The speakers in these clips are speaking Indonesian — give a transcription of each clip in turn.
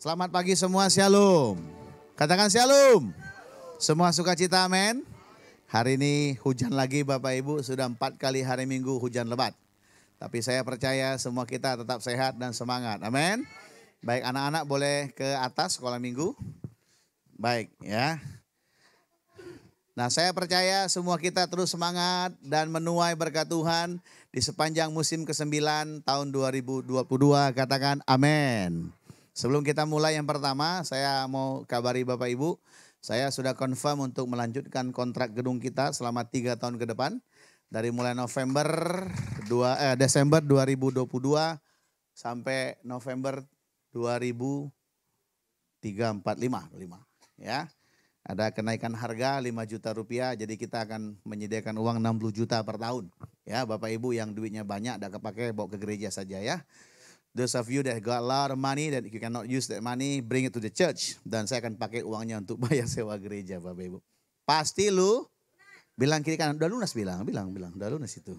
Selamat pagi semua, shalom. Katakan shalom. Semua sukacita, amin. Hari ini hujan lagi Bapak Ibu, sudah 4 kali hari Minggu hujan lebat. Tapi saya percaya semua kita tetap sehat dan semangat, amin. Baik, anak-anak boleh ke atas sekolah minggu. Baik ya. Nah, saya percaya semua kita terus semangat dan menuai berkat Tuhan di sepanjang musim ke-9 tahun 2022. Katakan amin. Sebelum kita mulai yang pertama, saya mau kabari Bapak Ibu, saya sudah confirm untuk melanjutkan kontrak gedung kita selama 3 tahun ke depan. Dari mulai Desember 2022 sampai November 2045 ya. Ada kenaikan harga 5 juta rupiah, jadi kita akan menyediakan uang 60 juta per tahun. Ya, Bapak Ibu yang duitnya banyak, tidak kepake, bawa ke gereja saja ya. Those of you that got a lot of money that you cannot use that money, bring it to the church. Dan saya akan pakai uangnya untuk bayar sewa gereja, Bapak Ibu. Pasti lu bilang kiri kanan, udah lunas bilang, udah lunas itu.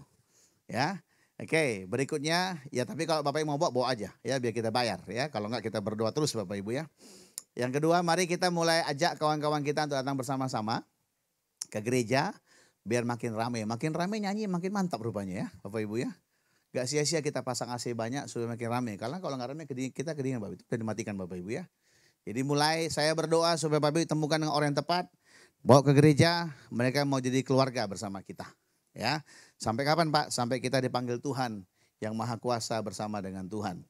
Ya, oke, berikutnya, ya tapi kalau Bapak Ibu mau bawa aja, ya biar kita bayar ya. Kalau enggak kita berdoa terus Bapak Ibu ya. Yang kedua, mari kita mulai ajak kawan-kawan kita untuk datang bersama-sama ke gereja biar makin ramai. Makin ramai nyanyi makin mantap rupanya ya Bapak Ibu ya. Gak sia-sia kita pasang AC banyak supaya makin ramai. Karena kalau nggak ramai kita kedinginan Bapak Ibu. Itu sudah dimatikan Bapak Ibu ya. Jadi mulai saya berdoa supaya Bapak Ibu temukan dengan orang yang tepat. Bawa ke gereja, mereka mau jadi keluarga bersama kita. Ya, sampai kapan Pak? Sampai kita dipanggil Tuhan yang Maha Kuasa bersama dengan Tuhan.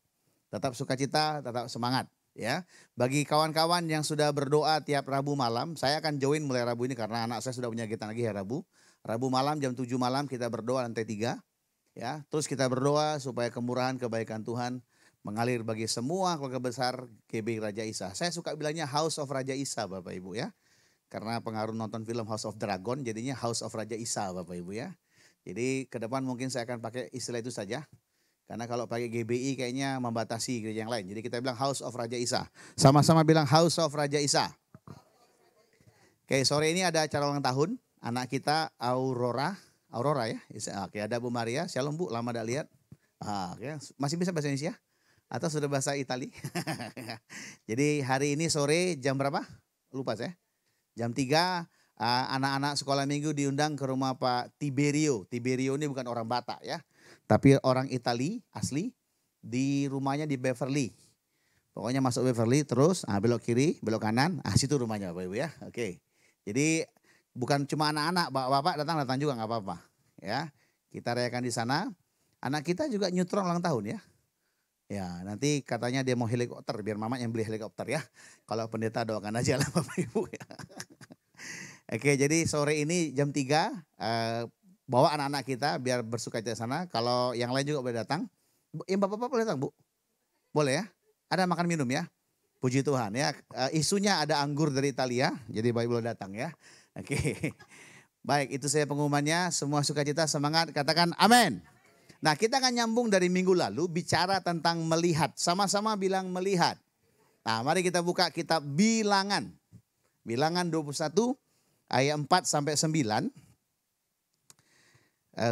Tetap sukacita, tetap semangat. Ya, bagi kawan-kawan yang sudah berdoa tiap Rabu malam, saya akan join mulai Rabu ini karena anak saya sudah punya kegiatan lagi ya Rabu. Rabu malam jam 7 malam kita berdoa lantai 3. Ya, terus kita berdoa supaya kemurahan kebaikan Tuhan mengalir bagi semua keluarga besar GB Raja Isa. Saya suka bilangnya House of Raja Isa Bapak Ibu ya. Karena pengaruh nonton film House of Dragon jadinya House of Raja Isa Bapak Ibu ya. Jadi ke depan mungkin saya akan pakai istilah itu saja. Karena kalau pakai GBI kayaknya membatasi gereja yang lain. Jadi kita bilang House of Raja Isa. Sama-sama bilang House of Raja Isa. Oke, sore ini ada acara ulang tahun. Anak kita Aurora ya. Oke, ada Bu Maria. Shalom Bu, lama tidak lihat. Oke. Masih bisa bahasa Indonesia? Atau sudah bahasa Itali? Jadi hari ini sore jam berapa? Lupa saya. Jam 3 anak-anak sekolah minggu diundang ke rumah Pak Tiberio. Tiberio ini bukan orang Batak ya. Tapi orang Itali asli, di rumahnya di Beverly. Pokoknya masuk Beverly terus, belok kiri, belok kanan, situ rumahnya Bapak Ibu ya. Oke. Jadi bukan cuma anak-anak, bapak datang juga nggak apa-apa. Ya, kita rayakan di sana. Anak kita juga neutron ulang tahun ya. Ya, nanti katanya dia mau helikopter, biar mama yang beli helikopter ya. Kalau pendeta doakan aja lah Bapak Ibu ya. Oke, jadi sore ini jam 3, bawa anak-anak kita biar bersuka cita sana. Kalau yang lain juga boleh datang. Yang bapak-bapak boleh datang Bu? Boleh ya? Ada makan minum ya? Puji Tuhan ya. Isunya ada anggur dari Italia. Jadi Bapak boleh datang ya. Oke. Baik, itu saya pengumumannya. Semua sukacita, semangat. Katakan amin. Nah, kita akan nyambung dari minggu lalu bicara tentang melihat. Sama-sama bilang melihat. Nah, mari kita buka kitab Bilangan. Bilangan 21 ayat 4 sampai 9.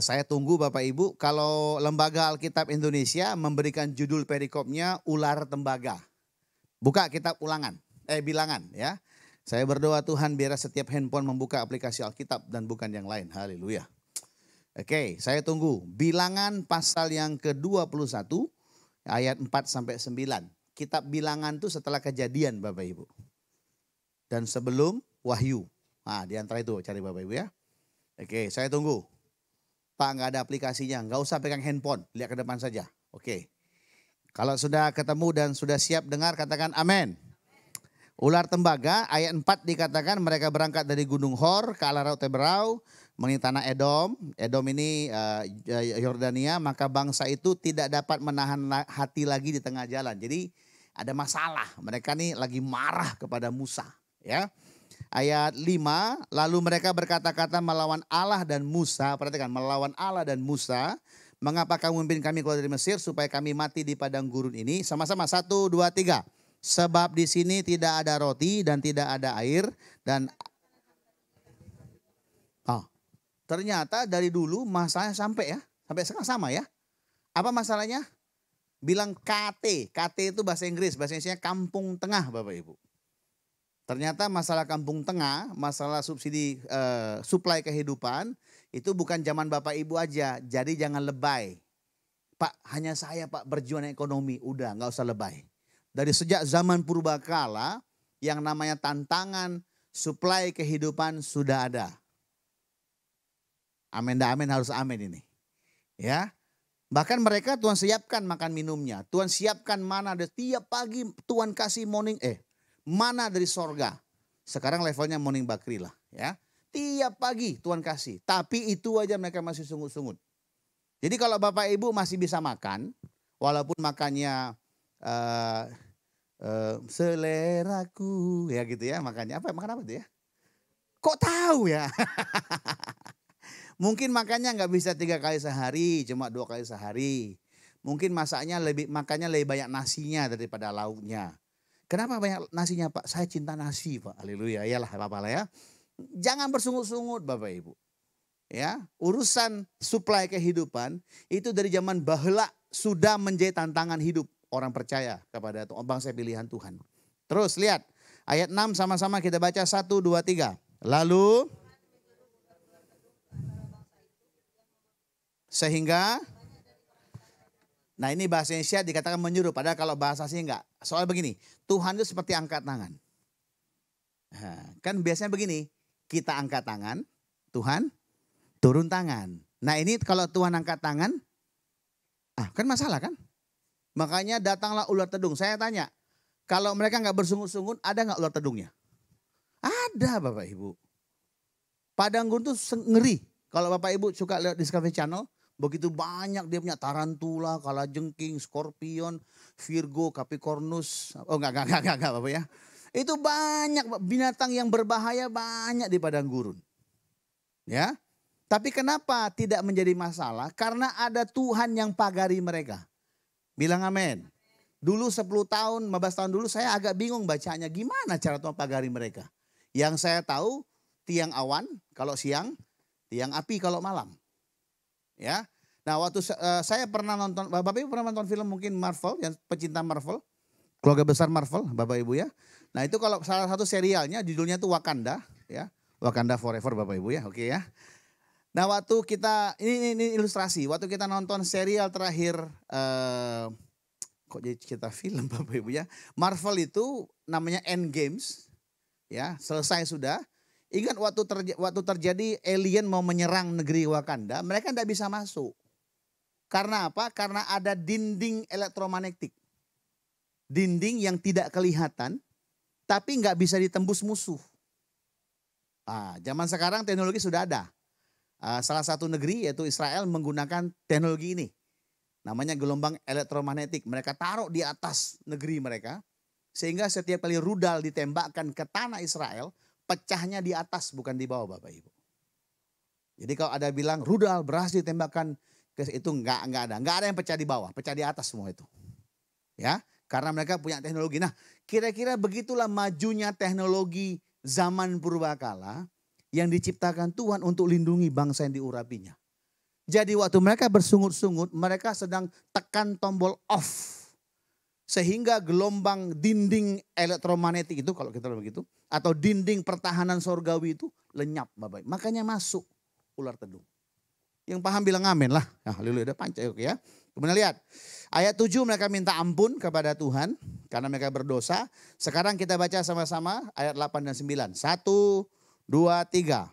Saya tunggu Bapak Ibu, kalau Lembaga Alkitab Indonesia memberikan judul perikopnya Ular Tembaga. Buka kitab Bilangan ya. Saya berdoa Tuhan biar setiap handphone membuka aplikasi Alkitab dan bukan yang lain. Haleluya. Oke, saya tunggu. Bilangan pasal yang ke-21 ayat 4 sampai 9. Kitab Bilangan itu setelah Kejadian Bapak Ibu. Dan sebelum Wahyu. Di antara itu cari Bapak Ibu ya. Oke, saya tunggu. Pak nggak ada aplikasinya, nggak usah pegang handphone, lihat ke depan saja. Oke. Kalau sudah ketemu dan sudah siap dengar, katakan amin. Ular tembaga ayat 4 dikatakan mereka berangkat dari Gunung Hor ke arah Laut Teberau, mengenai tanah Edom. Edom ini Yordania, maka bangsa itu tidak dapat menahan hati lagi di tengah jalan. Jadi ada masalah, mereka nih lagi marah kepada Musa ya. Ayat 5, lalu mereka berkata-kata melawan Allah dan Musa. Perhatikan, melawan Allah dan Musa. Mengapa kamu memimpin kami keluar dari Mesir supaya kami mati di padang gurun ini? Sama-sama, 1, 2, 3. Sebab di sini tidak ada roti dan tidak ada air. Dan ternyata dari dulu masalahnya sampai sekarang sama ya. Apa masalahnya? bilang KT. KT itu bahasa Inggris, bahasa Indonesia kampung tengah Bapak Ibu. Ternyata masalah kampung tengah, masalah subsidi suplai kehidupan itu bukan zaman Bapak Ibu aja. Jadi jangan lebay. Pak, hanya saya Pak berjuang ekonomi. Udah nggak usah lebay. Dari sejak zaman purbakala yang namanya tantangan suplai kehidupan sudah ada. Amin dah amin, harus amin ini. Ya. Bahkan mereka Tuhan siapkan makan minumnya. Tuhan siapkan mana tiap pagi Tuhan kasih mana dari sorga. Sekarang levelnya morning bakri lah ya. Tiap pagi Tuhan kasih. Tapi itu aja mereka masih sungut-sungut. Jadi kalau Bapak Ibu masih bisa makan. Walaupun makannya seleraku ya gitu ya. Makannya makan apa tuh ya? Kok tahu ya? Mungkin makannya nggak bisa 3 kali sehari. Cuma 2 kali sehari. Mungkin makannya lebih banyak nasinya daripada lauknya. Kenapa banyak nasinya Pak? Saya cinta nasi Pak. Haleluya. Iyalah apa-apa lah ya. Jangan bersungut-sungut Bapak Ibu. Ya, urusan suplai kehidupan itu dari zaman baheula sudah menjadi tantangan hidup orang percaya kepada bangsa pilihan Tuhan. Terus lihat ayat 6 sama-sama kita baca 1, 2, 3. Lalu sehingga nah ini bahasa Indonesia dikatakan menyuruh, padahal kalau bahasa asing enggak. Soal begini, Tuhan itu seperti angkat tangan. Nah, kan biasanya begini, kita angkat tangan, Tuhan turun tangan. Nah ini kalau Tuhan angkat tangan, kan masalah kan? Makanya datanglah ular tedung. Saya tanya, kalau mereka nggak bersungut-sungut, ada nggak ular tedungnya? Ada Bapak Ibu. Padang gurun tuh ngeri. Kalau Bapak Ibu suka lihat Discovery Channel, begitu banyak dia punya tarantula, kalajengking, skorpion, Virgo, Capricornus. Oh enggak Bapak ya. Itu banyak binatang yang berbahaya banyak di padang gurun. Ya. Tapi kenapa tidak menjadi masalah? Karena ada Tuhan yang pagari mereka. Bilang amin. Dulu 10 tahun, 15 tahun dulu saya agak bingung bacanya. Gimana cara Tuhan pagari mereka? Yang saya tahu tiang awan kalau siang, tiang api kalau malam. Ya. Nah waktu saya pernah nonton, Bapak Ibu pernah nonton film mungkin Marvel, yang pecinta Marvel, keluarga besar Marvel, Bapak Ibu ya. Nah itu kalau salah satu serialnya judulnya itu Wakanda, ya, Wakanda Forever Bapak Ibu ya, oke ya. Nah waktu kita, ini ilustrasi, waktu kita nonton serial terakhir, kok jadi cerita film Bapak Ibu ya. Marvel itu namanya Endgames, ya selesai sudah. Ingat waktu terjadi alien mau menyerang negeri Wakanda, mereka tidak bisa masuk. Karena apa? Karena ada dinding elektromagnetik. Dinding yang tidak kelihatan, tapi nggak bisa ditembus musuh. Zaman sekarang teknologi sudah ada. Salah satu negeri yaitu Israel menggunakan teknologi ini. Namanya gelombang elektromagnetik. Mereka taruh di atas negeri mereka. Sehingga setiap kali rudal ditembakkan ke tanah Israel, pecahnya di atas bukan di bawah Bapak Ibu. Jadi kalau ada bilang rudal berhasil ditembakkan, itu enggak ada. Enggak ada yang pecah di bawah, pecah di atas semua itu. Ya, karena mereka punya teknologi. Nah, kira-kira begitulah majunya teknologi zaman purbakala yang diciptakan Tuhan untuk lindungi bangsa yang diurapinya. Jadi waktu mereka bersungut-sungut, mereka sedang tekan tombol off. Sehingga gelombang dinding elektromagnetik itu kalau kita begitu, atau dinding pertahanan sorgawi itu lenyap Bapak. Makanya masuk ular tedung. Yang paham bilang amin lah. Nah, haleluya, udah pancai oke ya. Kemudian lihat ayat 7 mereka minta ampun kepada Tuhan karena mereka berdosa. Sekarang kita baca sama-sama ayat 8 dan 9. 1, 2, 3.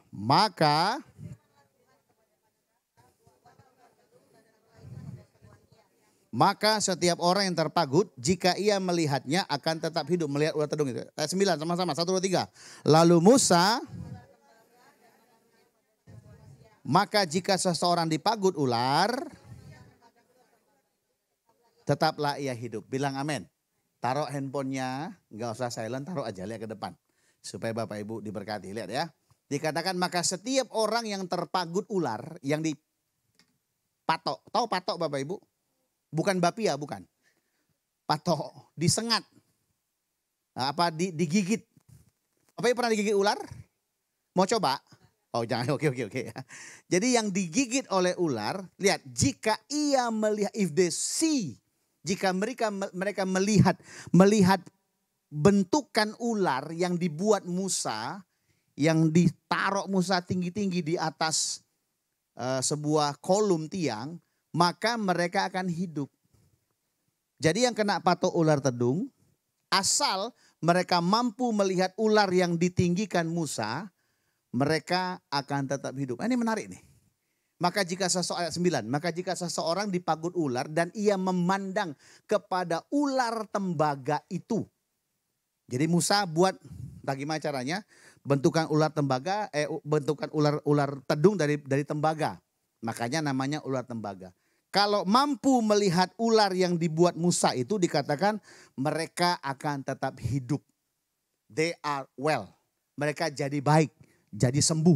Maka setiap orang yang terpagut jika ia melihatnya akan tetap hidup. Melihat ular tedung itu. Ayat 9 sama-sama. 1, 2, 3. Lalu Musa, maka jika seseorang dipagut ular, tetaplah ia hidup. Bilang amin. Taruh handphonenya, nggak usah silent, taruh aja, lihat ke depan. Supaya Bapak Ibu diberkati, lihat ya. Dikatakan maka setiap orang yang terpagut ular, yang dipatok. Tahu patok Bapak Ibu? Bukan bapia, bukan. Patok, disengat. Digigit. Bapak Ibu pernah digigit ular? Mau coba? Oh jangan, oke. Jadi yang digigit oleh ular, lihat jika ia melihat, if they see Jika mereka melihat bentukan ular yang dibuat Musa, yang ditaruh Musa tinggi-tinggi di atas sebuah kolum tiang, maka mereka akan hidup. Jadi yang kena patok ular tedung, asal mereka mampu melihat ular yang ditinggikan Musa, mereka akan tetap hidup. Ini menarik nih. Maka jika ayat 9, maka jika seseorang dipagut ular dan ia memandang kepada ular tembaga itu. Jadi Musa buat bagaimana caranya? Bentukan ular tembaga, bentukan ular tedung dari tembaga. Makanya namanya ular tembaga. Kalau mampu melihat ular yang dibuat Musa itu dikatakan mereka akan tetap hidup. They are well. Mereka jadi baik, jadi sembuh.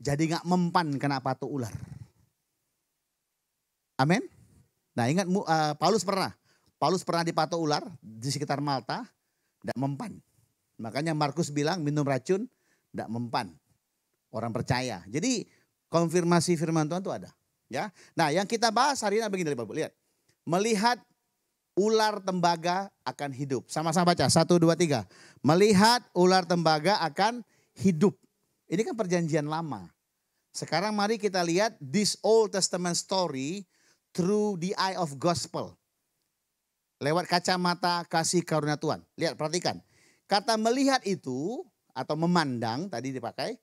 Jadi gak mempan kena patok ular. Amin. Nah ingat Paulus pernah dipatok ular di sekitar Malta, gak mempan. Makanya Markus bilang minum racun gak mempan. Orang percaya. Jadi konfirmasi firman Tuhan itu ada. Ya. Nah yang kita bahas hari ini begini Bapak, lihat. Melihat ular tembaga akan hidup. Sama-sama baca, 1, 2, 3. Melihat ular tembaga akan hidup. Ini kan perjanjian lama. Sekarang mari kita lihat this Old Testament story through the eye of gospel. Lewat kacamata kasih karunia Tuhan. Lihat, perhatikan. Kata melihat itu atau memandang tadi dipakai.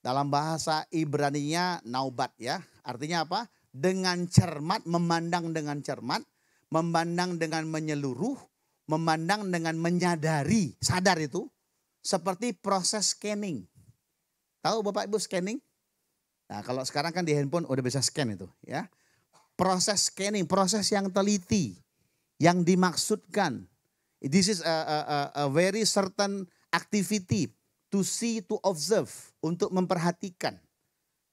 Dalam bahasa Ibraninya naubat ya. Artinya apa? Dengan cermat, memandang dengan cermat. Memandang dengan menyeluruh. Memandang dengan menyadari. Sadar itu. Seperti proses scanning. Tahu Bapak Ibu scanning? Nah kalau sekarang kan di handphone udah bisa scan itu ya. Proses scanning, proses yang teliti, yang dimaksudkan. This is a very certain activity to see, to observe, untuk memperhatikan,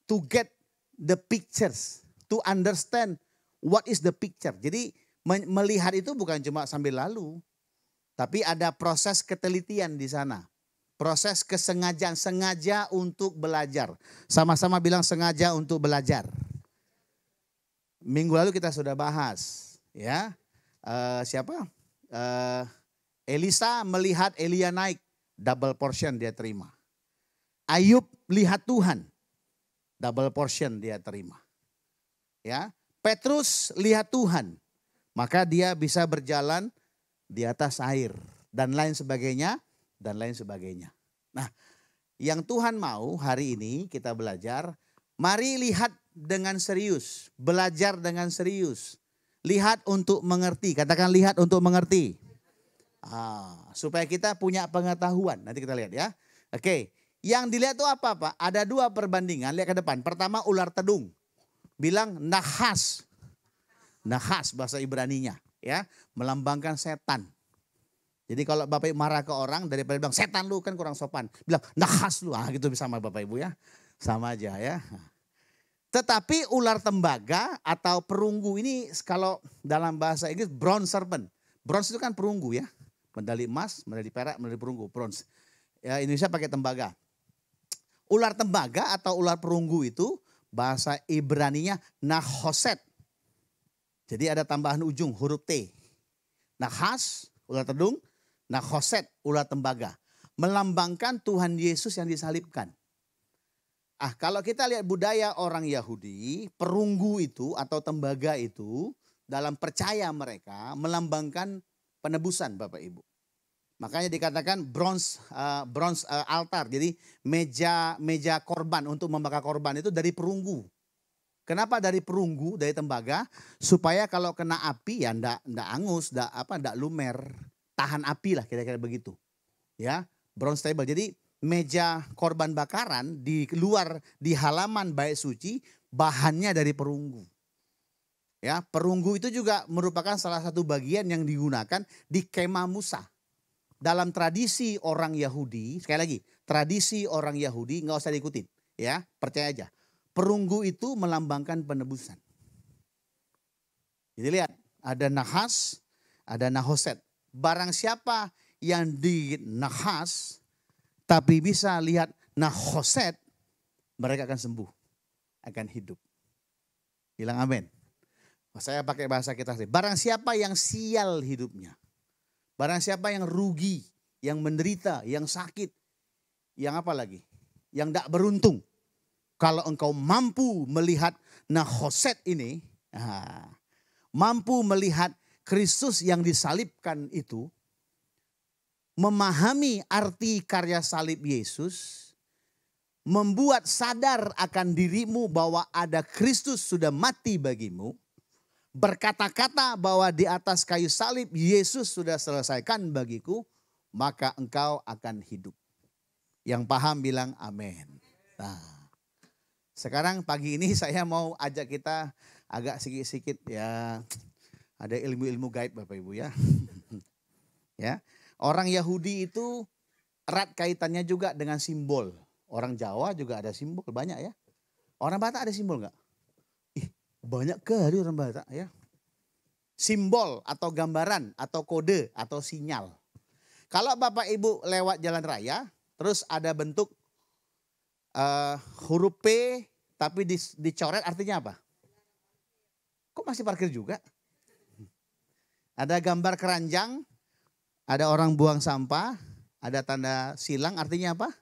to get the pictures, to understand what is the picture. Jadi melihat itu bukan cuma sambil lalu, tapi ada proses ketelitian di sana. Proses kesengajaan, sengaja untuk belajar. Sama-sama bilang sengaja untuk belajar. Minggu lalu kita sudah bahas, ya. Siapa? Elisa melihat Elia naik, double portion dia terima. Ayub lihat Tuhan, double portion dia terima. Ya, Petrus lihat Tuhan, maka dia bisa berjalan di atas air dan lain sebagainya dan lain sebagainya. Nah, yang Tuhan mau hari ini kita belajar, mari lihat dengan serius, belajar dengan serius. Lihat untuk mengerti, katakan lihat untuk mengerti. Supaya kita punya pengetahuan, nanti kita lihat ya. Oke, yang dilihat itu apa Pak? Ada 2 perbandingan, lihat ke depan. Pertama ular tedung, bilang nahas. Nahas bahasa Ibraninya ya, melambangkan setan. Jadi kalau Bapak Ibu marah ke orang, daripada bilang setan lu kan kurang sopan, bilang nahas lu, gitu sama Bapak Ibu ya. Sama aja ya. Tetapi ular tembaga atau perunggu ini kalau dalam bahasa Inggris bronze serpent. Bronze itu kan perunggu ya. Medali emas, medali perak, medali perunggu, bronze. Ya, Indonesia pakai tembaga. Ular tembaga atau ular perunggu itu bahasa Ibraninya nahoset. Jadi ada tambahan ujung huruf T. Nahas, ular tedung, nahoset, ular tembaga. Melambangkan Tuhan Yesus yang disalibkan. Kalau kita lihat budaya orang Yahudi, perunggu itu atau tembaga itu dalam percaya mereka melambangkan penebusan Bapak Ibu. Makanya dikatakan bronze altar. Jadi meja korban untuk membakar korban itu dari perunggu. Kenapa dari perunggu, dari tembaga? Supaya kalau kena api ya ndak angus, ndak lumer, tahan api lah kira-kira begitu. Ya, bronze table. Jadi meja korban bakaran di luar di halaman bait suci bahannya dari perunggu. Ya, perunggu itu juga merupakan salah satu bagian yang digunakan di kemah Musa. Dalam tradisi orang Yahudi, sekali lagi, tradisi orang Yahudi nggak usah diikutin, ya, percaya aja. Perunggu itu melambangkan penebusan. Jadi lihat, ada nahas, ada nahoset. Barang siapa yang di nahas tapi bisa lihat nahoset, mereka akan sembuh, akan hidup. Bilang amin. Saya pakai bahasa kita sih. Barang siapa yang sial hidupnya. Barang siapa yang rugi, yang menderita, yang sakit, yang apa lagi? Yang tidak beruntung. Kalau engkau mampu melihat Nahoset ini, mampu melihat Kristus yang disalibkan itu, memahami arti karya salib Yesus, membuat sadar akan dirimu bahwa ada Kristus sudah mati bagimu, berkata-kata bahwa di atas kayu salib Yesus sudah selesaikan bagiku, maka engkau akan hidup. Yang paham bilang amin. Nah, sekarang pagi ini saya mau ajak kita agak sedikit ya, ada ilmu-ilmu gaib Bapak Ibu ya. Ya, orang Yahudi itu erat kaitannya juga dengan simbol. Orang Jawa juga ada simbol banyak ya. Orang Batak ada simbol enggak? Banyak kali orang Batak ya. Simbol atau gambaran atau kode atau sinyal. Kalau Bapak Ibu lewat jalan raya, terus ada bentuk huruf P tapi dicoret, artinya apa? Kok masih parkir juga? Ada gambar keranjang, ada orang buang sampah, ada tanda silang, artinya apa?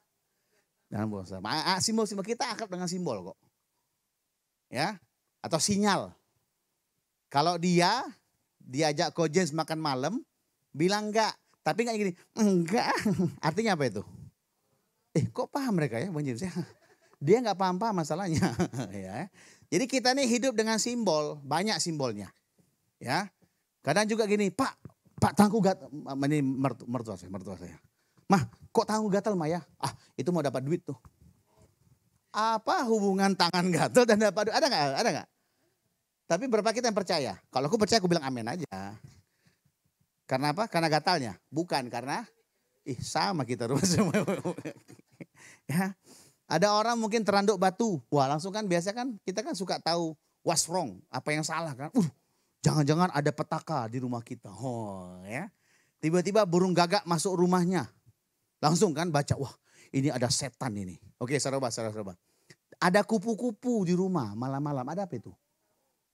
Jangan buang sampah. Simbol-simbol kita akrab dengan simbol kok. Ya, atau sinyal. Kalau dia diajak Kojens makan malam, bilang enggak. Tapi enggak gini, enggak. Artinya apa itu? Kok paham mereka ya Bang James ya? Dia enggak paham-paham masalahnya. Ya. Jadi kita nih hidup dengan simbol, banyak simbolnya. Ya. Kadang juga gini, Pak tangku gatal. Ini mertua saya. Mah, kok tangku gatal Mah ya? Itu mau dapat duit tuh. Apa hubungan tangan gatal dan dapat duit? Ada enggak? Tapi berapa kita yang percaya? Kalau aku percaya aku bilang amin aja. Karena apa? Karena gatalnya. Bukan karena sama kita rumah semua. Ya. Ada orang mungkin teranduk batu. Wah langsung kan biasa kan kita kan suka tahu what's wrong. Apa yang salah kan. Jangan-jangan ada petaka di rumah kita. Ya. Tiba-tiba burung gagak masuk rumahnya. Langsung kan baca, wah ini ada setan ini. Oke saudara. Ada kupu-kupu di rumah malam-malam. Ada apa itu?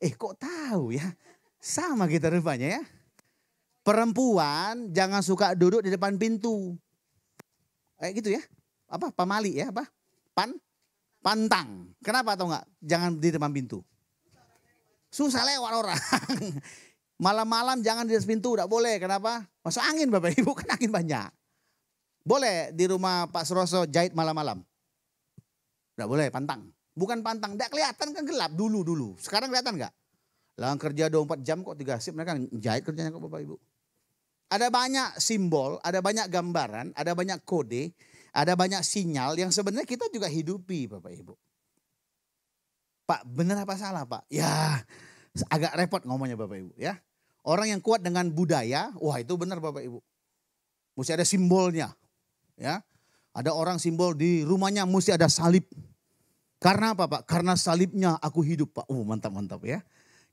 Kok tahu ya? Sama kita rupanya ya. Perempuan jangan suka duduk di depan pintu. Gitu ya. Apa? Pamali ya apa? Pantang. Kenapa atau enggak? Jangan di depan pintu. Susah lewat orang. Malam-malam jangan di atas pintu, enggak boleh. Kenapa? Masuk angin Bapak Ibu, kan angin banyak. Boleh di rumah Pak Suroso jahit malam-malam. Enggak boleh, pantang. Bukan pantang, enggak kelihatan kan gelap dulu. Sekarang kelihatan enggak? Lah kerja 24 jam kok 3 shift mereka jahit kerjanya kok Bapak Ibu. Ada banyak simbol, ada banyak gambaran, ada banyak kode, ada banyak sinyal yang sebenarnya kita juga hidupi Bapak Ibu. Pak benar apa salah Pak? Ya agak repot ngomongnya Bapak Ibu ya. Orang yang kuat dengan budaya, wah itu benar Bapak Ibu. Mesti ada simbolnya ya. Ada orang simbol di rumahnya mesti ada salib. Karena apa Pak? Karena salibnya aku hidup Pak. Mantap ya.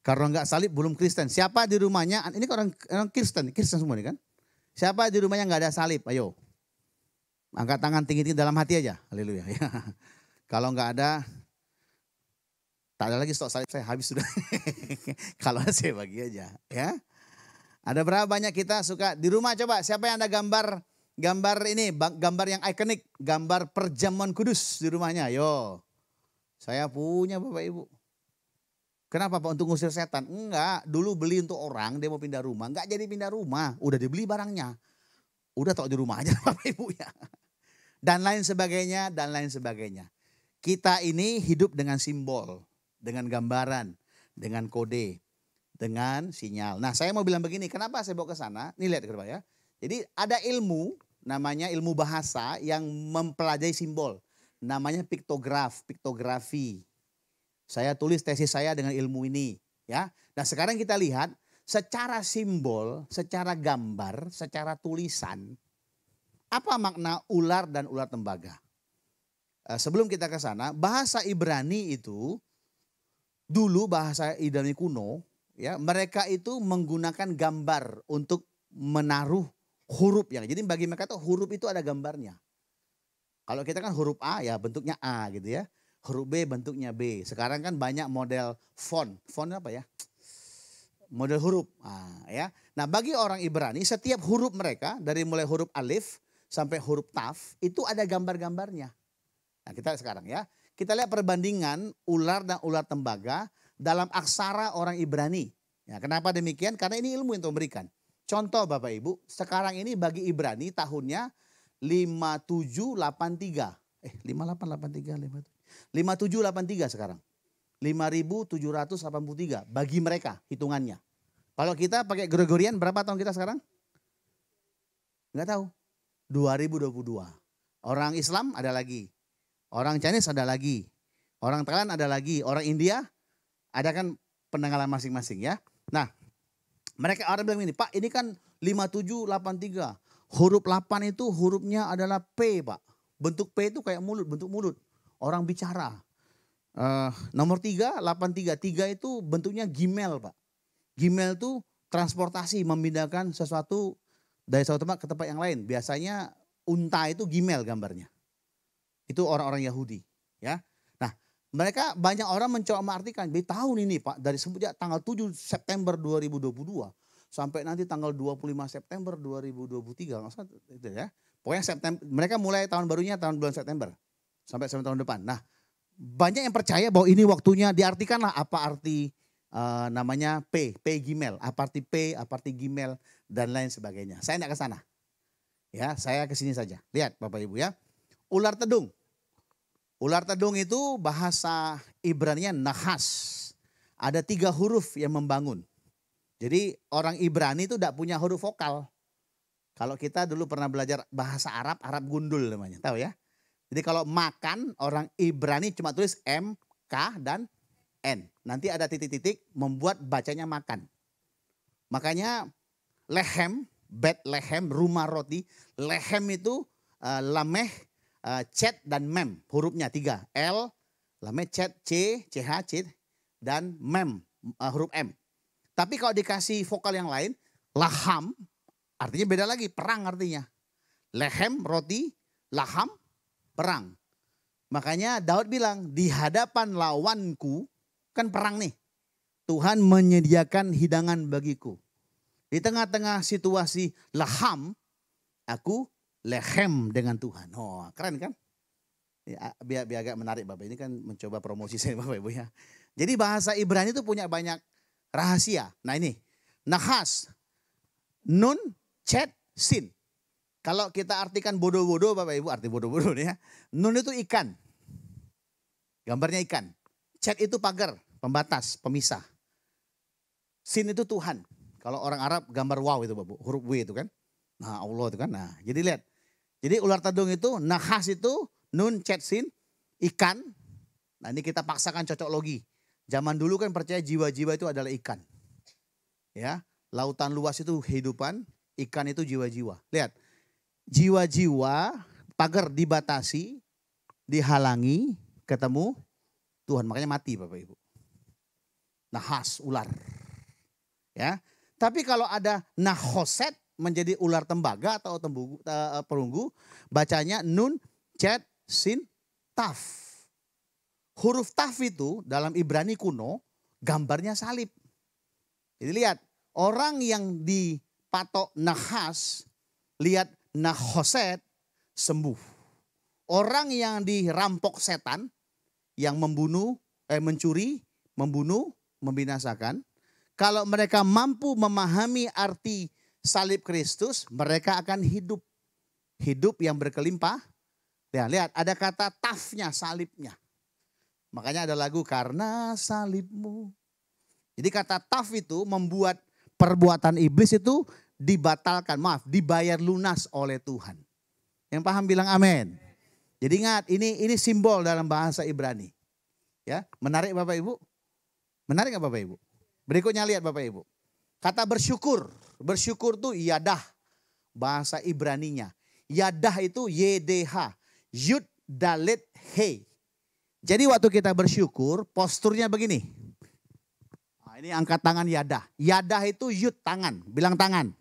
Karena enggak salib belum Kristen. Siapa di rumahnya, ini orang Kristen semua nih kan. Siapa di rumahnya enggak ada salib? Ayo. Angkat tangan tinggi-tinggi dalam hati aja. Haleluya ya. Kalau enggak ada, tak ada lagi stok salib saya habis sudah. Kalau saya bagi aja ya. Ada berapa banyak kita suka di rumah coba siapa yang ada gambar ini, gambar yang ikonik, gambar perjamuan kudus di rumahnya. Yo. Saya punya Bapak Ibu. Kenapa Pak? Untuk ngusir setan? Enggak, dulu beli untuk orang, dia mau pindah rumah. Enggak jadi pindah rumah, udah dibeli barangnya. Udah taruh di rumah aja Bapak Ibu ya. Dan lain sebagainya. Kita ini hidup dengan simbol, dengan gambaran, dengan kode, dengan sinyal. Nah saya mau bilang begini, kenapa saya bawa ke sana? Nih lihat Pak ya. Jadi ada ilmu, namanya ilmu bahasa yang mempelajari simbol. Namanya piktografi. Saya tulis tesis saya dengan ilmu ini ya. Nah sekarang kita lihat secara simbol, secara gambar, secara tulisan. Apa makna ular dan ular tembaga? Sebelum kita ke sana, bahasa Ibrani itu dulu bahasa Ibrani kuno ya, mereka itu menggunakan gambar untuk menaruh huruf yang. Jadi bagi mereka tuh huruf itu ada gambarnya. Kalau kita kan huruf A ya bentuknya A gitu ya. Huruf B bentuknya B. Sekarang kan banyak model font. Font apa ya? Model huruf. Ya. Nah bagi orang Ibrani setiap huruf mereka dari mulai huruf alif sampai huruf taf itu ada gambar-gambarnya. Nah kita sekarang ya. Kita lihat perbandingan ular dan ular tembaga dalam aksara orang Ibrani. Ya, kenapa demikian? Karena ini ilmu yang Tuhan berikan. Contoh Bapak Ibu, sekarang ini bagi Ibrani tahunnya 5783. 5783 sekarang. 5783 bagi mereka hitungannya. Kalau kita pakai Gregorian berapa tahun kita sekarang? Enggak tahu. 2022. Orang Islam ada lagi. Orang Chinese ada lagi. Orang Thailand ada lagi. Orang India ada kan penanggalan masing-masing ya. Nah, mereka orang bilang ini, Pak ini kan 5783. Huruf 8 itu hurufnya adalah P Pak. Bentuk P itu kayak mulut, bentuk mulut. Orang bicara. Nomor 3, 83. 3 itu bentuknya gimel Pak. Gimel itu transportasi, memindahkan sesuatu dari satu tempat ke tempat yang lain. Biasanya unta itu gimel gambarnya. Itu orang-orang Yahudi. Ya. Nah mereka banyak orang mencoba mengartikan. Di tahun ini Pak, dari semenjak tanggal 7 September 2022 sampai nanti tanggal 25 September 2023. Itu ya. Pokoknya September, mereka mulai tahun barunya tahun bulan September. Sampai tahun depan. Nah banyak yang percaya bahwa ini waktunya diartikanlah apa arti namanya P gimel, apa arti P, apa arti gimel dan lain sebagainya. Saya tidak ke sana. Ya, saya ke sini saja. Lihat Bapak Ibu ya. Ular tedung. Ular tedung itu bahasa Ibraninya nahas. Ada 3 huruf yang membangun. Jadi orang Ibrani itu tidak punya huruf vokal. Kalau kita dulu pernah belajar bahasa Arab, Arab gundul namanya, tahu ya? Jadi kalau makan orang Ibrani cuma tulis M, K dan N. Nanti ada titik-titik membuat bacanya makan. Makanya lehem, bet lehem, rumah roti. Lehem itu lameh, cet dan mem. Hurufnya 3. L, lameh, cet, C, CH, C dan mem, huruf M. Tapi kalau dikasih vokal yang lain, laham artinya beda lagi, perang artinya. Lehem, roti, laham, perang. Makanya Daud bilang di hadapan lawanku, kan perang nih. Tuhan menyediakan hidangan bagiku. Di tengah-tengah situasi laham, aku lehem dengan Tuhan. Oh keren kan? Ya, biar agak menarik Bapak. Ini kan mencoba promosi saya Bapak Ibu ya. Jadi bahasa Ibrani itu punya banyak rahasia. Nah ini, nahas, nun, cet, sin. Kalau kita artikan bodoh-bodoh Bapak Ibu, arti bodoh-bodoh nih ya. Nun itu ikan. Gambarnya ikan. Cet itu pagar, pembatas, pemisah. Sin itu Tuhan. Kalau orang Arab gambar wow itu Bapak, huruf W itu kan. Nah Allah itu kan. Nah jadi lihat. Jadi ular tedung itu, nahas itu, nun, cet, sin, ikan. Nah ini kita paksakan cocok logi. Zaman dulu kan percaya jiwa-jiwa itu adalah ikan. Ya, lautan luas itu kehidupan, ikan itu jiwa-jiwa. Lihat. Jiwa-jiwa pagar dibatasi, dihalangi, ketemu Tuhan. Makanya mati Bapak Ibu. Nahas, ular. Ya, tapi kalau ada nahoset menjadi ular tembaga atau perunggu, bacanya nun, cet, sin, taf. Huruf taf itu dalam Ibrani kuno gambarnya salib. Jadi lihat, orang yang dipatok nahas, lihat nahoset sembuh. Orang yang dirampok setan, yang membunuh, mencuri, membunuh, membinasakan. Kalau mereka mampu memahami arti salib Kristus, mereka akan hidup. Hidup yang berkelimpah. Ya, lihat ada kata tafnya, salibnya. Makanya ada lagu karena salibmu. Jadi kata taf itu membuat perbuatan iblis itu dibatalkan, dibayar lunas oleh Tuhan. Yang paham bilang amin. Jadi ingat, ini simbol dalam bahasa Ibrani. Ya, menarik Bapak Ibu? Menarik nggak Bapak Ibu? Berikutnya lihat Bapak Ibu. Kata bersyukur. Bersyukur tuh yadah. Bahasa Ibraninya. Yadah itu YDH. Yud dalet he. Jadi waktu kita bersyukur, posturnya begini. Nah, ini angkat tangan yadah. Yadah itu yud tangan, bilang tangan.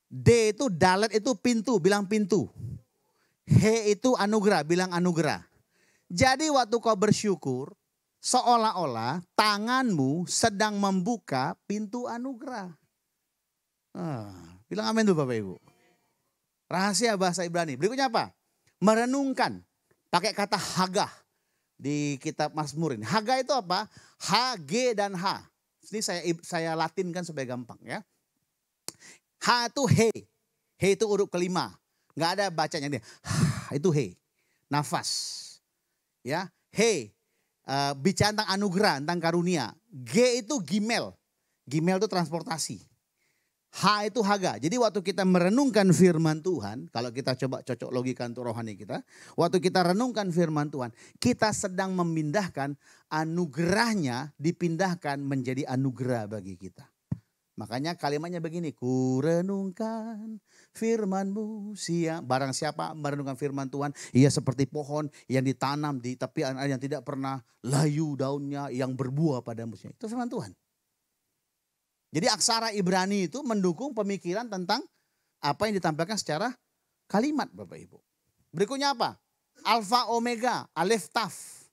D itu dalet itu pintu, bilang pintu. He itu anugerah, bilang anugerah. Jadi waktu kau bersyukur, seolah-olah tanganmu sedang membuka pintu anugerah. Bilang amin tuh Bapak Ibu. Rahasia bahasa Ibrani. Berikutnya apa? Merenungkan. Pakai kata hagah di kitab Mazmur ini. Hagah itu apa? H, G, dan H. Ini saya latinkan supaya gampang ya. H itu he. He itu huruf kelima. Nggak ada bacanya dia. Itu he. Nafas. Ya. He. Bicara tentang anugerah, tentang karunia. G itu gimel. Gimel itu transportasi. H itu haga. Jadi waktu kita merenungkan firman Tuhan, kalau kita coba cocok logika untuk rohani kita, waktu kita renungkan firman Tuhan, kita sedang memindahkan anugerahnya dipindahkan menjadi anugerah bagi kita. Makanya kalimatnya begini, ku renungkan firman-Mu siang. Barang siapa merenungkan firman Tuhan, ia seperti pohon yang ditanam di tepian air yang tidak pernah layu daunnya, yang berbuah pada musim. Itu firman Tuhan. Jadi aksara Ibrani itu mendukung pemikiran tentang apa yang ditampilkan secara kalimat Bapak Ibu. Berikutnya apa? Alfa Omega, Alef Taf.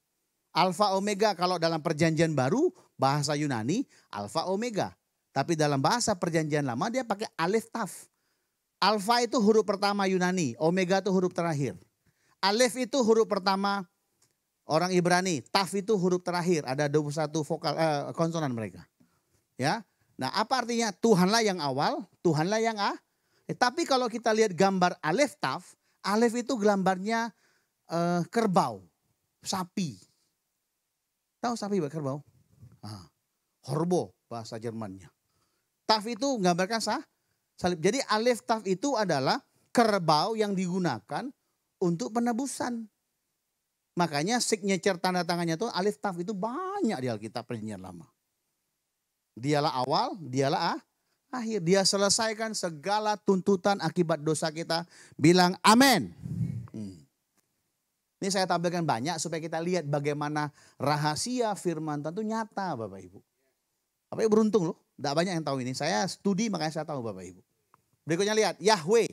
Alfa Omega kalau dalam perjanjian baru bahasa Yunani Alfa Omega. Tapi dalam bahasa perjanjian lama dia pakai Alef Taf. Alfa itu huruf pertama Yunani, Omega itu huruf terakhir. Alef itu huruf pertama orang Ibrani, Taf itu huruf terakhir. Ada 21 vokal konsonan mereka. Ya. Nah, apa artinya? Tuhanlah yang awal, Tuhanlah yang tapi kalau kita lihat gambar Alef Taf, Alef itu gambarnya kerbau, sapi. Tahu sapi kerbau? Horbo bahasa Jermannya. Taf itu gambarkan salib. Jadi Alef Taf itu adalah kerbau yang digunakan untuk penebusan. Makanya signature tanda tangannya itu Alef Taf itu banyak di Alkitab Perjanjian Lama. Dialah awal, dialah akhir. Dia selesaikan segala tuntutan akibat dosa kita. Bilang amin. Ini saya tampilkan banyak supaya kita lihat bagaimana rahasia firman Tuhan itu nyata Bapak Ibu. Bapak Ibu beruntung loh. Tidak banyak yang tahu ini. Saya studi makanya saya tahu Bapak Ibu. Berikutnya lihat Yahweh.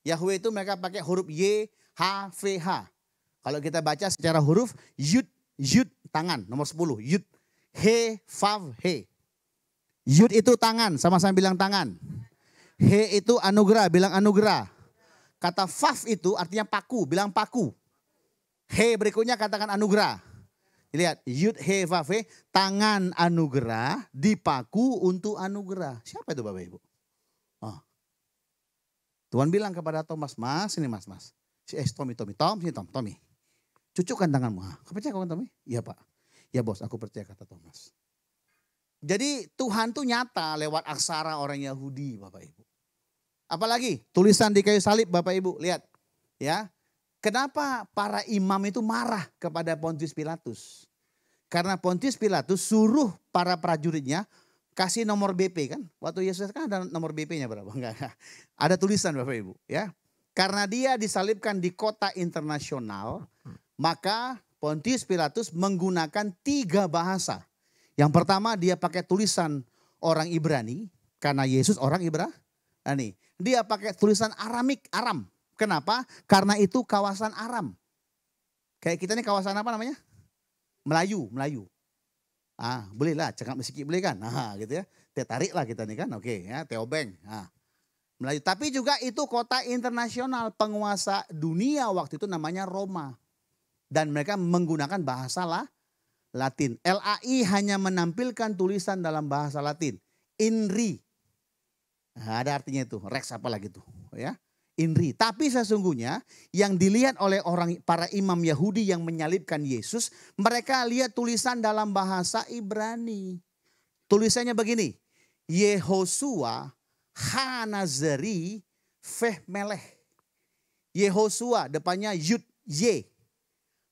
Yahweh itu mereka pakai huruf Y, H, V, H. Kalau kita baca secara huruf Yud, Yud tangan nomor 10. Yud, He, Vav, He. Yud itu tangan, sama-sama bilang tangan. He itu anugerah, bilang anugerah. Kata Vav itu artinya paku, bilang paku. He berikutnya katakan anugerah. Lihat, Yud, He, Vav, He, tangan anugerah dipaku untuk anugerah. Siapa itu Bapak Ibu? Tuhan bilang kepada Thomas, Mas, ini Mas. Tommy, sini Tommy. Cucukkan tanganmu. Kau percaya kawan Tommy? Iya Pak. Ya bos, aku percaya kata Thomas. Jadi Tuhan tuh nyata lewat aksara orang Yahudi Bapak Ibu. Apalagi tulisan di kayu salib Bapak Ibu, lihat ya. Kenapa para imam itu marah kepada Pontius Pilatus? Karena Pontius Pilatus suruh para prajuritnya kasih nomor BP kan. Waktu Yesus kan ada nomor BP-nya berapa? Enggak. Ada tulisan Bapak Ibu ya. Karena dia disalibkan di kota internasional, maka Pontius Pilatus menggunakan 3 bahasa. Yang pertama dia pakai tulisan orang Ibrani, karena Yesus orang Ibrani. Dia pakai tulisan Aram. Kenapa? Karena itu kawasan Aram. Kayak kita ini kawasan apa namanya? Melayu. Bolehlah, cakap sedikit boleh kan? Gitu ya. Tarik lah kita nih kan, oke ya, Teobeng. Melayu. Tapi juga itu kota internasional, penguasa dunia waktu itu namanya Roma. Dan mereka menggunakan bahasa Latin. LAI hanya menampilkan tulisan dalam bahasa Latin. INRI. Ada artinya itu, Rex apa lagi tuh ya. INRI. Tapi sesungguhnya yang dilihat oleh para imam Yahudi yang menyalibkan Yesus, mereka lihat tulisan dalam bahasa Ibrani. Tulisannya begini, Yehosua Hanazari Fehmelech. Yehosua depannya Yud Y.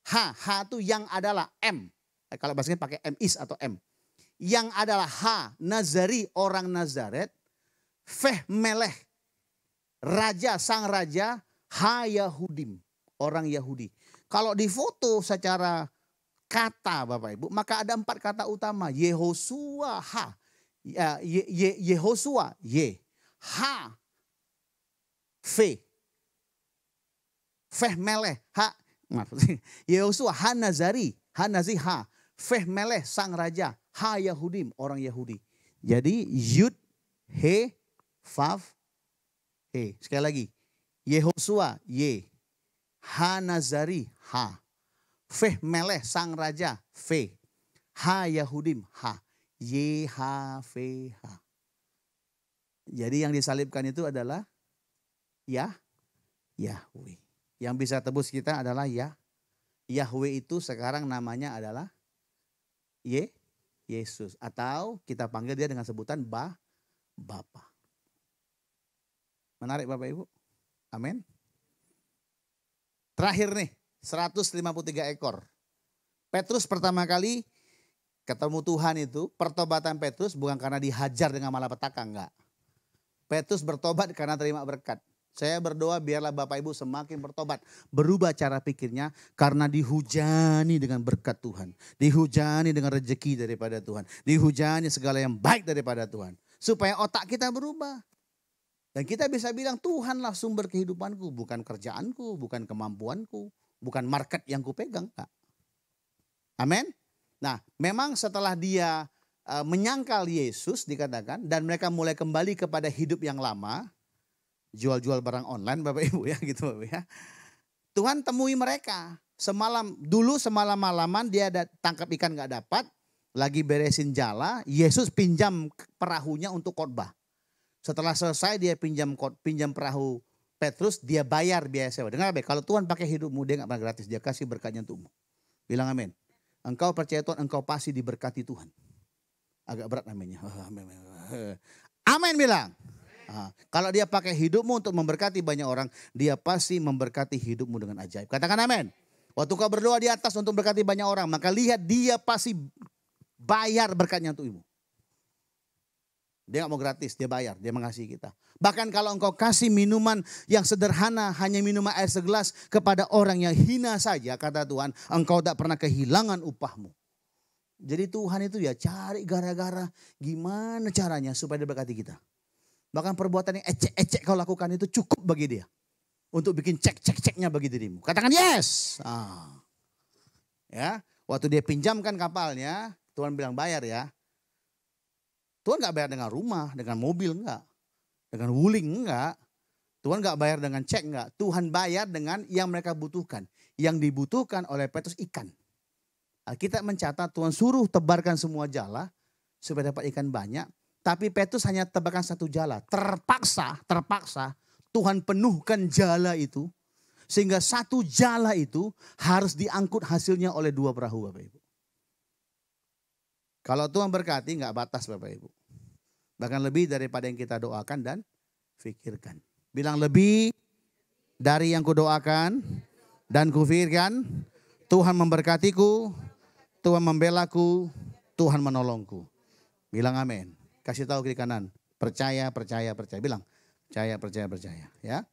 H itu yang adalah M. Kalau bahasanya pakai M-is atau M. Yang adalah H, Nazari orang Nazaret. Fehmelech. Raja, sang raja, Ha-Yahudim, orang Yahudi. Kalau difoto secara kata Bapak Ibu, maka ada 4 kata utama. Yehosua, Ha. Yehosua, Y. Ha. Fe. Fehmelech, Ha. Yehosua, Ha-Nazari, Ha-Nazi, Ha. Feh Meleh sang raja. Ha Yahudim orang Yahudi. Jadi Yud, He, Vav, He. Sekali lagi. Yehosua, Ye. Ha Nazari, Ha. Feh Meleh sang raja, Fe. Ha Yahudim, Ha. Ye, Ha, Fe, Ha. Jadi yang disalibkan itu adalah Yahweh. Yang bisa tebus kita adalah Yahweh itu sekarang namanya adalah Yesus. Atau kita panggil dia dengan sebutan Bapa. Menarik Bapak Ibu? Amin. Terakhir nih, 153 ekor. Petrus pertama kali ketemu Tuhan itu, pertobatan Petrus bukan karena dihajar dengan malapetaka, enggak. Petrus bertobat karena terima berkat. Saya berdoa biarlah Bapak Ibu semakin bertobat. Berubah cara pikirnya karena dihujani dengan berkat Tuhan. Dihujani dengan rezeki daripada Tuhan. Dihujani segala yang baik daripada Tuhan. Supaya otak kita berubah. Dan kita bisa bilang Tuhanlah sumber kehidupanku. Bukan kerjaanku, bukan kemampuanku. Bukan market yang kupegang. Enggak. Amin. Nah memang setelah dia menyangkal Yesus dikatakan. Dan mereka mulai kembali kepada hidup yang lama. Jual-jual barang online Bapak Ibu ya gitu Bapak ya. Tuhan temui mereka. Semalam-malaman dia tangkap ikan gak dapat. Lagi beresin jala. Yesus pinjam perahunya untuk khotbah. Setelah selesai dia pinjam perahu Petrus. Dia bayar biaya sewa. Dengar Bapak, kalau Tuhan pakai hidupmu dia gak pernah gratis. Dia kasih berkatnya untukmu. Bilang amin. Engkau percaya Tuhan, engkau pasti diberkati Tuhan. Agak berat namanya. Amin bilang. Nah, kalau dia pakai hidupmu untuk memberkati banyak orang, dia pasti memberkati hidupmu dengan ajaib. Katakan amin. Waktu kau berdoa di atas untuk memberkati banyak orang, maka lihat dia pasti bayar berkatnya untuk ibu. Dia gak mau gratis, dia bayar, dia mengasihi kita. Bahkan kalau engkau kasih minuman yang sederhana, hanya minuman air segelas kepada orang yang hina saja, kata Tuhan, engkau tak pernah kehilangan upahmu. Jadi Tuhan itu ya cari gara-gara gimana caranya supaya dia berkati kita. Bahkan perbuatan yang ecek-ecek kau lakukan itu cukup bagi dia. Untuk bikin cek-cek-ceknya bagi dirimu. Katakan yes. Ya, waktu dia pinjamkan kapalnya, Tuhan bilang bayar ya. Tuhan gak bayar dengan rumah, dengan mobil enggak. Dengan wuling enggak. Tuhan gak bayar dengan cek enggak. Tuhan bayar dengan yang mereka butuhkan. Yang dibutuhkan oleh Petrus ikan. Kita mencatat Tuhan suruh tebarkan semua jala supaya dapat ikan banyak. Tapi Petrus hanya tebarkan satu jala. Terpaksa Tuhan penuhkan jala itu. Sehingga satu jala itu harus diangkut hasilnya oleh 2 perahu Bapak Ibu. Kalau Tuhan berkati gak batas Bapak Ibu. Bahkan lebih daripada yang kita doakan dan fikirkan. Bilang lebih dari yang kudoakan dan kufikirkan. Tuhan memberkatiku, Tuhan membelaku, Tuhan menolongku. Bilang amin. Kasih tahu kiri kanan. Percaya. Bilang percaya. Ya.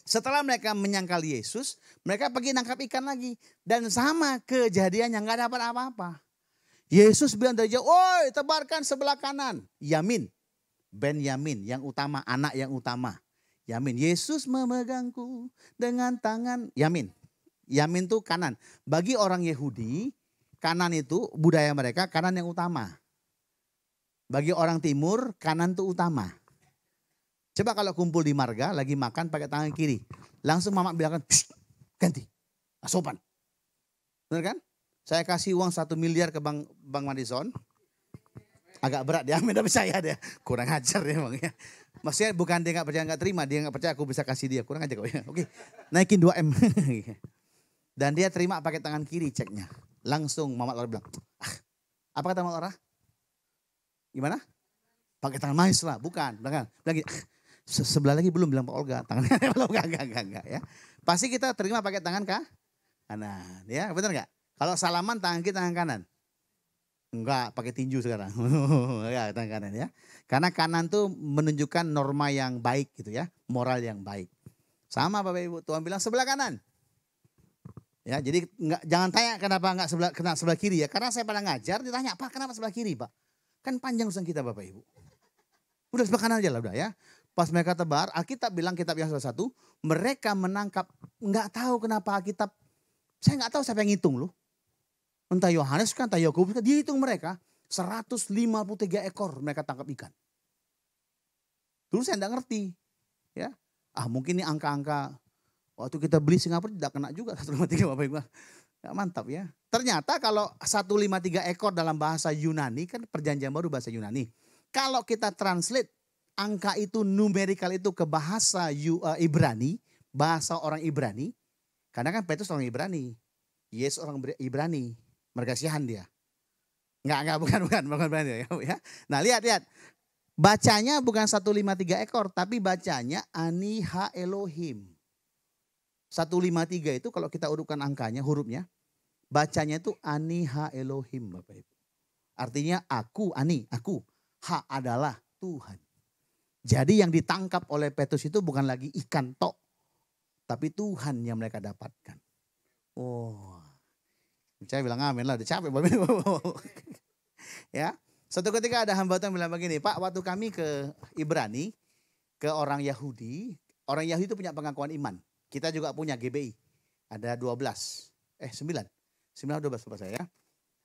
Setelah mereka menyangkal Yesus, mereka pergi nangkap ikan lagi. Dan sama kejadiannya gak dapat apa-apa. Yesus bilang dari jauh, "Oi, tebarkan sebelah kanan." Yamin. Benyamin yang utama, anak yang utama. Yamin. Yesus memegangku dengan tangan. Yamin. Yamin itu kanan. Bagi orang Yahudi, kanan itu budaya mereka kanan yang utama. Bagi orang timur, kanan itu utama. Coba kalau kumpul di marga, lagi makan pakai tangan kiri. Langsung mama bilang, ganti. Sopan. Benar kan? Saya kasih uang 1 miliar ke Bang Madison. Agak berat dia, tapi saya dia. Kurang ajar dia Bang ya. Maksudnya bukan dia gak percaya gak terima, dia gak percaya aku bisa kasih dia. Kurang ajar kok ya. Oke, naikin 2M. Dan dia terima pakai tangan kiri ceknya. Langsung Mama Laura bilang, apa kata Mama Laura? Gimana? Pakai tangan manis lah, bukan. Bilang lagi, sebelah lagi belum bilang Pak Olga. Tangannya belum, enggak ya. Pasti kita terima pakai tangan kanan. Ya, benar enggak? Kalau salaman tangan kiri, tangan kanan. Enggak, pakai tinju sekarang. Ya, tangan kanan ya. Karena kanan tuh menunjukkan norma yang baik gitu ya. Moral yang baik. Sama Bapak Ibu, Tuhan bilang sebelah kanan. Ya, jadi jangan tanya kenapa enggak sebelah kiri ya. Karena saya pernah ngajar, ditanya, "Pak, kenapa sebelah kiri, Pak?" Kan panjang urusan kita Bapak Ibu. Udah sebelah kanan aja lah udah ya. Pas mereka tebar, Alkitab bilang kitab yang salah satu, mereka menangkap, enggak tahu kenapa Alkitab, saya enggak tahu siapa yang ngitung loh. Entah Yohanes kan, entah Yakobus kan, dia hitung mereka 153 ekor mereka tangkap ikan. Dulu saya enggak ngerti, ya. Mungkin ini angka-angka waktu kita beli Singapura tidak kena juga 153 Bapak Ibu. Ya, mantap ya. Ternyata kalau 153 ekor dalam bahasa Yunani kan perjanjian baru bahasa Yunani. Kalau kita translate angka itu numerikal itu ke bahasa Ibrani, bahasa orang Ibrani. Karena kan Petrus orang Ibrani. Yesus orang Ibrani. Merkasihan dia. Bukan Ibrani ya. Nah lihat. Bacanya bukan 153 ekor, tapi bacanya Aniha Elohim. 153 itu kalau kita urutkan angkanya, hurufnya, bacanya itu Aniha Elohim Bapak Ibu. Artinya aku, Ani, aku. Ha adalah Tuhan. Jadi yang ditangkap oleh Petrus itu bukan lagi ikan tok, tapi Tuhan yang mereka dapatkan. Oh, saya bilang amin lah, udah capek Bapak Ibu. Ya. Suatu ketika ada hamba Tuhan bilang begini, Pak, waktu kami ke Ibrani, ke orang Yahudi itu punya pengakuan iman. Kita juga punya GBI, ada 9, 12 Bapak saya.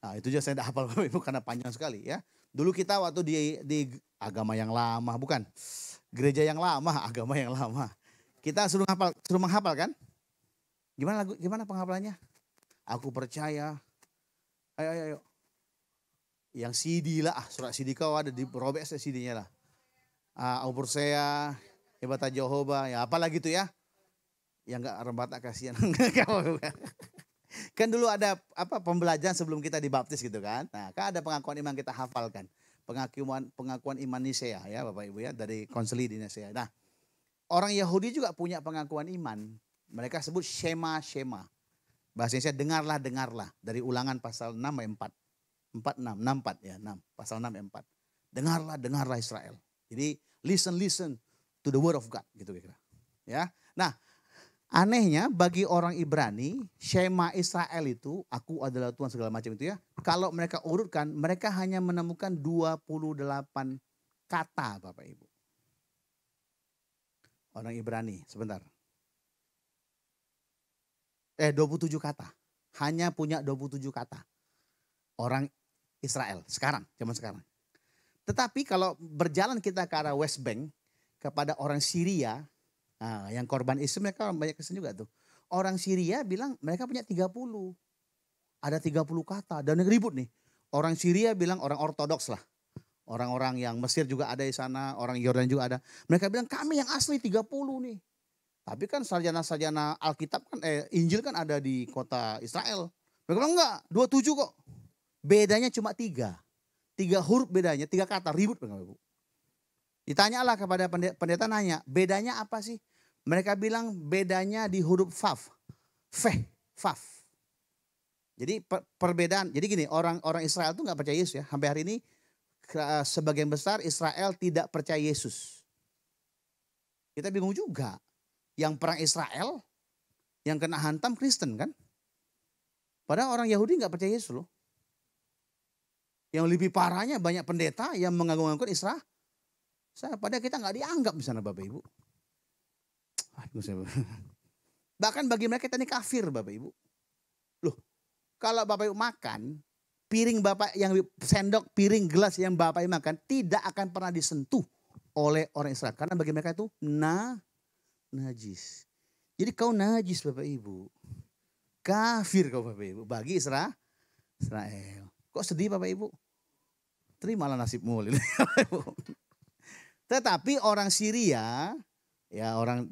Nah, itu juga saya tidak hafal Bapak Ibu karena panjang sekali ya. Dulu kita waktu di agama yang lama, bukan gereja yang lama, agama yang lama. Kita suruh menghafal kan? Gimana penghafalannya? Aku percaya. Ayo. Yang CD lah, surat CD kau ada di robek CD-nya lah. Aku percaya, hebat Jehovah, ya apalagi itu ya. Yang enggak rembata kasihan. Kan dulu ada pembelajaran sebelum kita dibaptis gitu kan. Nah, kan ada pengakuan iman kita hafalkan. Pengakuan iman Nisea ya Bapak Ibu ya, dari konsili di Nisea. Nah, orang Yahudi juga punya pengakuan iman. Mereka sebut Shema. Bahasa Indonesia dengarlah dari Ulangan pasal 6 ayat 4. 64 ya, 6, pasal 6 ayat 4. Dengarlah Israel. Jadi listen to the word of God gitu kira. Ya. Nah, anehnya bagi orang Ibrani, Shema Israel itu, aku adalah Tuhan segala macam itu ya. Kalau mereka urutkan, mereka hanya menemukan 28 kata Bapak Ibu. Orang Ibrani, sebentar. 27 kata. Hanya punya 27 kata. Orang Israel zaman sekarang. Tetapi kalau berjalan kita ke arah West Bank kepada orang Syria, yang korban Islam mereka banyak Kristen juga tuh. Orang Syria bilang mereka punya 30. Ada 30 kata dan ribut nih. Orang Syria bilang orang ortodoks lah. Orang-orang yang Mesir juga ada di sana, orang Yordan juga ada. Mereka bilang kami yang asli 30 nih. Tapi kan sarjana-sarjana Alkitab kan Injil kan ada di kota Israel. Mereka bilang enggak, 27 kok. Bedanya cuma 3. 3 huruf bedanya, 3 kata, ribut Bapak Ibu. Ditanyalah kepada pendeta nanya, bedanya apa sih? Mereka bilang bedanya di huruf faf. Faf. Jadi perbedaan, jadi gini, orang Israel tuh gak percaya Yesus ya. Sampai hari ini sebagian besar Israel tidak percaya Yesus. Kita bingung juga. Yang perang Israel, yang kena hantam Kristen kan? Padahal orang Yahudi gak percaya Yesus loh. Yang lebih parahnya banyak pendeta yang mengagung-agungkan Israel. Padahal kita nggak dianggap di sana Bapak Ibu. Bahkan bagi mereka kita ini kafir Bapak Ibu. Loh, kalau Bapak Ibu makan, piring Bapak yang sendok, piring, gelas yang Bapak Ibu makan tidak akan pernah disentuh oleh orang Israel. Karena bagi mereka itu najis. Jadi kau najis Bapak Ibu. Kafir kau Bapak Ibu. Bagi Israel. Kok sedih Bapak Ibu? Terimalah nasibmu. Tetapi orang Syria, ya orang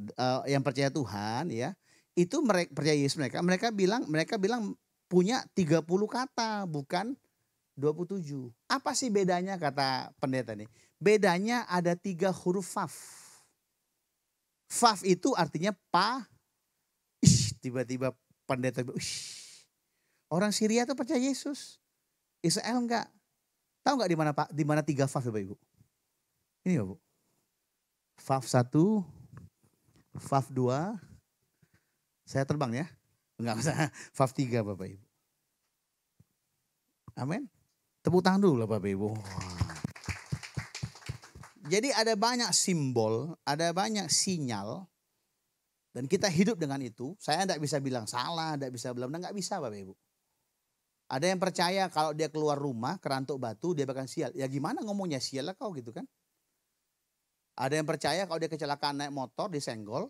yang percaya Tuhan, ya itu mereka percaya Yesus mereka bilang punya 30 kata bukan 27. Apa sih bedanya kata pendeta nih? Bedanya ada 3 huruf faf. Faf itu artinya tiba-tiba pendeta orang Syria tuh percaya Yesus. Israel enggak. Tahu enggak di mana 3 faf Bapak Ibu? Ini Bapak. Faf 1, faf 2. Saya terbang ya. Enggak usah. Faf 3 Bapak Ibu. Amin. Tepuk tangan dulu lah Bapak Ibu. Jadi ada banyak simbol, ada banyak sinyal. Dan kita hidup dengan itu. Saya enggak bisa bilang salah, enggak bisa bilang enggak bisa Bapak Ibu. Ada yang percaya kalau dia keluar rumah kerantuk batu dia bakal sial. Ya gimana ngomongnya, sial lah kau gitu kan. Ada yang percaya kalau dia kecelakaan naik motor disenggol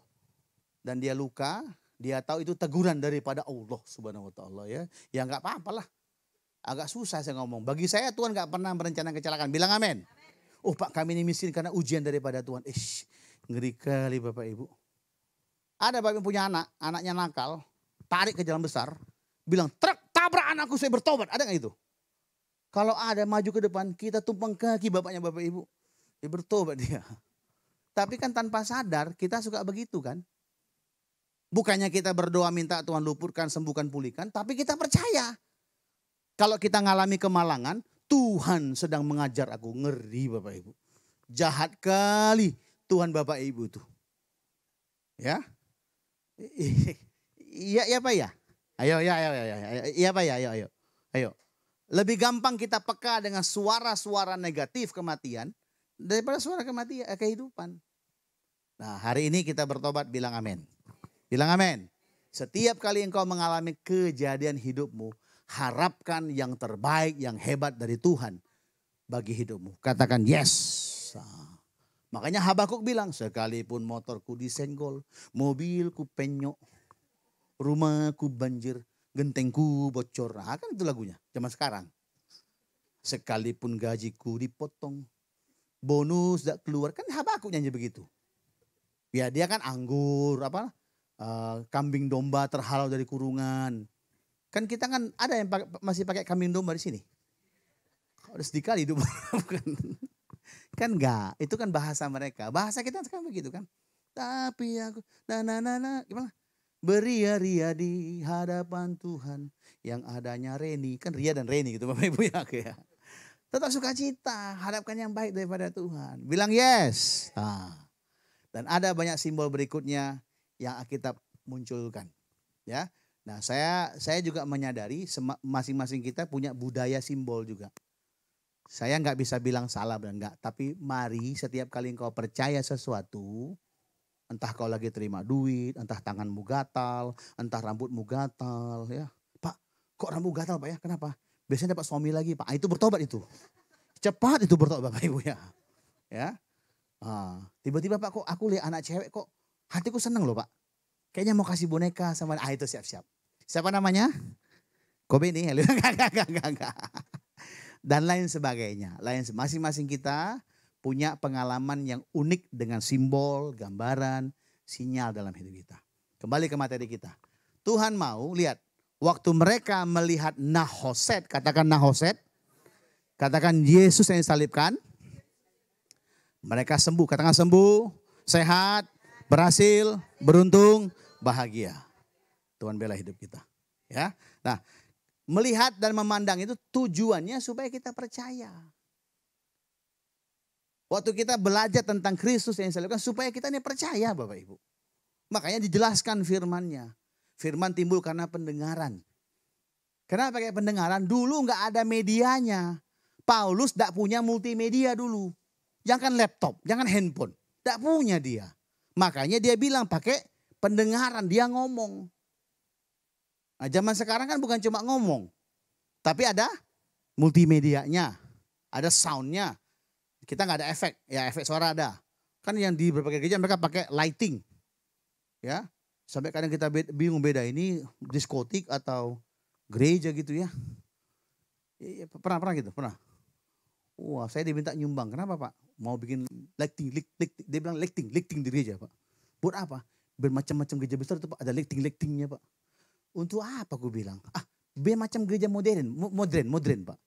dan dia luka, dia tahu itu teguran daripada Allah Subhanahu wa taala ya. Ya enggak apa-apalah. Agak susah saya ngomong. Bagi saya Tuhan enggak pernah merencanakan kecelakaan. Bilang amin. Oh Pak, kami ini miskin karena ujian daripada Tuhan. Ngeri kali Bapak Ibu. Ada Bapak Ibu punya anak, anaknya nakal, tarik ke jalan besar, bilang truk tabrak anakku saya bertobat. Ada nggak itu? Kalau ada maju ke depan, kita tumpang kaki bapaknya Bapak Ibu. Dia bertobat dia. Tapi kan tanpa sadar kita suka begitu kan. Bukannya kita berdoa minta Tuhan luputkan, sembuhkan, pulihkan. Tapi kita percaya. Kalau kita ngalami kemalangan, Tuhan sedang mengajar aku. Ngeri Bapak Ibu. Jahat kali Tuhan Bapak Ibu tuh. Ya. Iya Pak ya. Ayo. Iya Pak ya, ayo. Lebih gampang kita peka dengan suara-suara negatif kematian daripada suara kematian kehidupan. Nah, hari ini kita bertobat, bilang amin. Bilang amin. Setiap kali engkau mengalami kejadian hidupmu, harapkan yang terbaik, yang hebat dari Tuhan bagi hidupmu. Katakan yes. Nah, makanya Habakuk bilang, sekalipun motorku disenggol, mobilku penyok, rumahku banjir, gentengku bocor. Nah, kan itu lagunya zaman sekarang. Sekalipun gajiku dipotong, bonus tidak keluar. Kan Habakuk nyanyi begitu. Ya dia kan anggur, kambing domba terhalau dari kurungan. Kan kita kan ada yang masih pakai kambing domba di sini. Udah sedih kali hidup. Kan enggak, itu kan bahasa mereka. Bahasa kita sekarang begitu kan. Tapi aku, gimana? Beria-ria di hadapan Tuhan yang adanya Reni. Kan Ria dan Reni gitu Bapak Ibu ya. Tetap sukacita, harapkan yang baik daripada Tuhan. Bilang yes. Nah, dan ada banyak simbol berikutnya yang Alkitab munculkan. Ya. Nah, saya juga menyadari masing-masing kita punya budaya simbol juga. Saya nggak bisa bilang salah dan enggak, tapi mari setiap kali engkau percaya sesuatu, entah kau lagi terima duit, entah tanganmu gatal, entah rambutmu gatal, ya. Pak, kok rambut gatal Pak ya? Kenapa? Biasanya dapat suami lagi Pak. Itu bertobat itu. Cepat itu bertobat Bapak Ibu ya. Ya. Tiba-tiba Pak kok aku lihat anak cewek kok hatiku seneng loh Pak. Kayaknya mau kasih boneka sama, itu siap-siap. Siapa namanya? Kobe nih. Enggak. Dan lain sebagainya. Masing-masing kita punya pengalaman yang unik dengan simbol, gambaran, sinyal dalam hidup kita. Kembali ke materi kita. Tuhan mau lihat. Waktu mereka melihat Nahoset. Katakan Nahoset. Katakan Yesus yang disalibkan. Mereka sembuh. Katakan sembuh. Sehat. Berhasil. Beruntung. Bahagia. Tuhan bela hidup kita. Ya. Nah. Melihat dan memandang itu tujuannya supaya kita percaya. Waktu kita belajar tentang Kristus yang disalibkan supaya kita ini percaya Bapak Ibu. Makanya dijelaskan firman-Nya. Firman timbul karena pendengaran. Kenapa pakai pendengaran? Dulu nggak ada medianya. Paulus tidak punya multimedia dulu. Jangan laptop, jangan handphone. Tidak punya dia. Makanya dia bilang pakai pendengaran, dia ngomong. Nah, zaman sekarang kan bukan cuma ngomong. Tapi ada multimedianya. Ada soundnya. Kita nggak ada efek. Ya efek suara ada. Kan yang di berbagai gereja mereka pakai lighting. Ya. Sampai kadang kita bingung beda ini diskotik atau gereja gitu ya. Pernah gitu? Pernah. Wah saya diminta nyumbang. Kenapa Pak? Mau bikin lighting. Dia bilang lighting di gereja Pak. Buat apa? Bermacam-macam gereja besar itu Pak. Ada lightingnya Pak. Untuk apa gue bilang? Biar macam gereja modern Pak.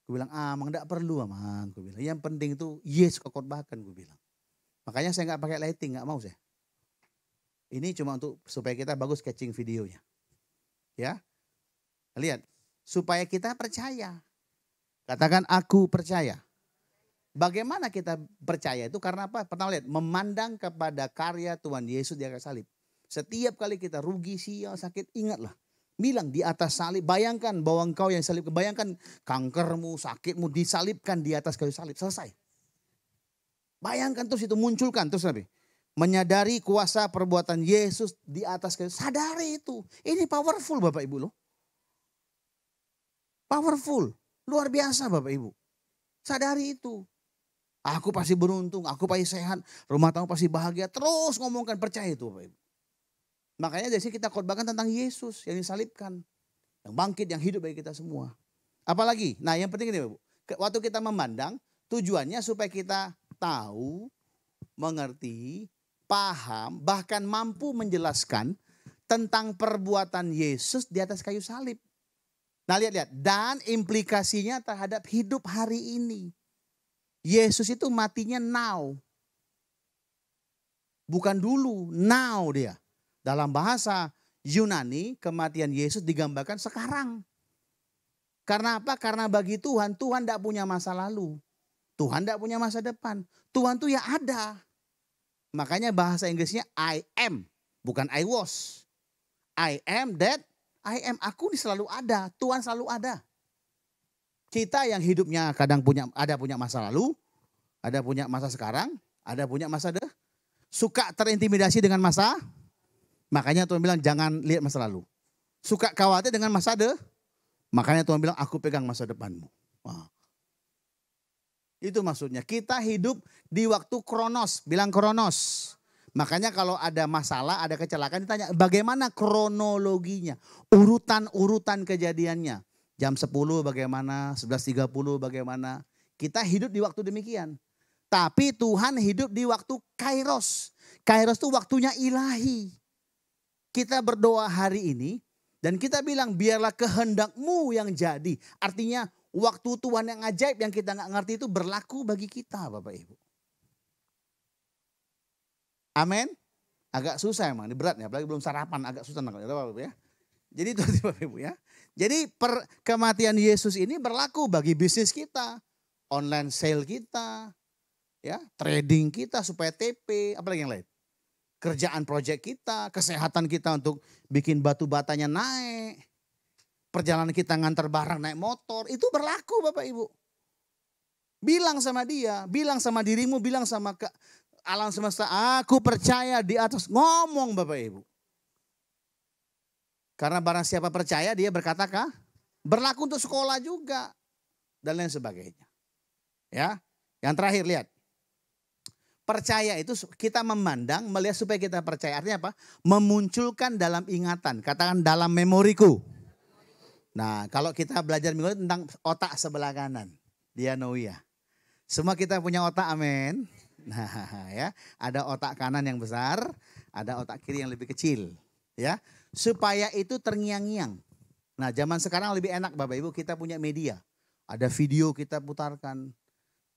Gue bilang, emang gak perlu amang. Gue bilang, yang penting itu yes khotbahkan gue bilang. Makanya saya gak pakai lighting, gak mau saya. Ini cuma untuk supaya kita bagus catching videonya. Ya, lihat. Supaya kita percaya. Katakan aku percaya. Bagaimana kita percaya itu karena apa? Pertama lihat, memandang kepada karya Tuhan Yesus di atas salib. Setiap kali kita rugi, sial, sakit, ingatlah. Bilang di atas salib, bayangkan bahwa engkau yang salib. Bayangkan kankermu, sakitmu disalibkan di atas kayu salib. Selesai. Bayangkan terus itu, munculkan terus Nabi. Menyadari kuasa perbuatan Yesus di atas kayu. Sadari itu. Ini powerful Bapak Ibu loh. Powerful. Luar biasa Bapak Ibu. Sadari itu. Aku pasti beruntung, aku pasti sehat, rumah tangga pasti bahagia. Terus ngomongkan, percaya itu Bapak Ibu. Makanya dari sini kita khotbahkan tentang Yesus yang disalibkan. Yang bangkit, yang hidup bagi kita semua. Apalagi, nah yang penting ini Bapak Ibu. Waktu kita memandang, tujuannya supaya kita tahu, mengerti, paham, bahkan mampu menjelaskan tentang perbuatan Yesus di atas kayu salib. Nah lihat-lihat, dan implikasinya terhadap hidup hari ini. Yesus itu matinya now. Bukan dulu, now dia. Dalam bahasa Yunani, kematian Yesus digambarkan sekarang. Karena apa? Karena bagi Tuhan, Tuhan tidak punya masa lalu. Tuhan tidak punya masa depan. Tuhan tuh ya ada. Makanya bahasa Inggrisnya I am, bukan I was. I am that, I am. Aku ini selalu ada, Tuhan selalu ada. Kita yang hidupnya kadang punya masa lalu, ada punya masa sekarang, ada punya masa suka terintimidasi dengan masa. Makanya Tuhan bilang jangan lihat masa lalu. Suka khawatir dengan masa makanya Tuhan bilang aku pegang masa depanmu. Wah. Itu maksudnya kita hidup di waktu kronos, bilang kronos. Makanya kalau ada masalah, ada kecelakaan ditanya bagaimana kronologinya, urutan kejadiannya. Jam 10 bagaimana, 11.30 bagaimana. Kita hidup di waktu demikian. Tapi Tuhan hidup di waktu kairos. Kairos itu waktunya ilahi. Kita berdoa hari ini dan kita bilang biarlah kehendak-Mu yang jadi. Artinya waktu Tuhan yang ajaib yang kita nggak ngerti itu berlaku bagi kita Bapak Ibu. Amin. Agak susah emang, ini berat ya, apalagi belum sarapan agak susah Bapak Ibu ya. Jadi itu Bapak Ibu ya. Jadi kematian Yesus ini berlaku bagi bisnis kita, online sale kita, ya, trading kita supaya TP, apalagi yang lain. Kerjaan proyek kita, kesehatan kita untuk bikin batu batanya naik. Perjalanan kita ngantar barang naik motor, itu berlaku Bapak Ibu. Bilang sama dia, bilang sama dirimu, bilang sama alam semesta, aku percaya di atas, ngomong Bapak Ibu. Karena barang siapa percaya dia berkatakah? Berlaku untuk sekolah juga. Dan lain sebagainya. Ya, yang terakhir lihat. Percaya itu kita memandang, melihat supaya kita percaya. Artinya apa? Memunculkan dalam ingatan. Katakan dalam memoriku. Nah kalau kita belajar minggu tentang otak sebelah kanan. Dianoia. Semua kita punya otak, amin. Nah ya, ada otak kanan yang besar, ada otak kiri yang lebih kecil. Ya, supaya itu terngiang-ngiang. Nah zaman sekarang lebih enak Bapak Ibu, kita punya media. Ada video kita putarkan.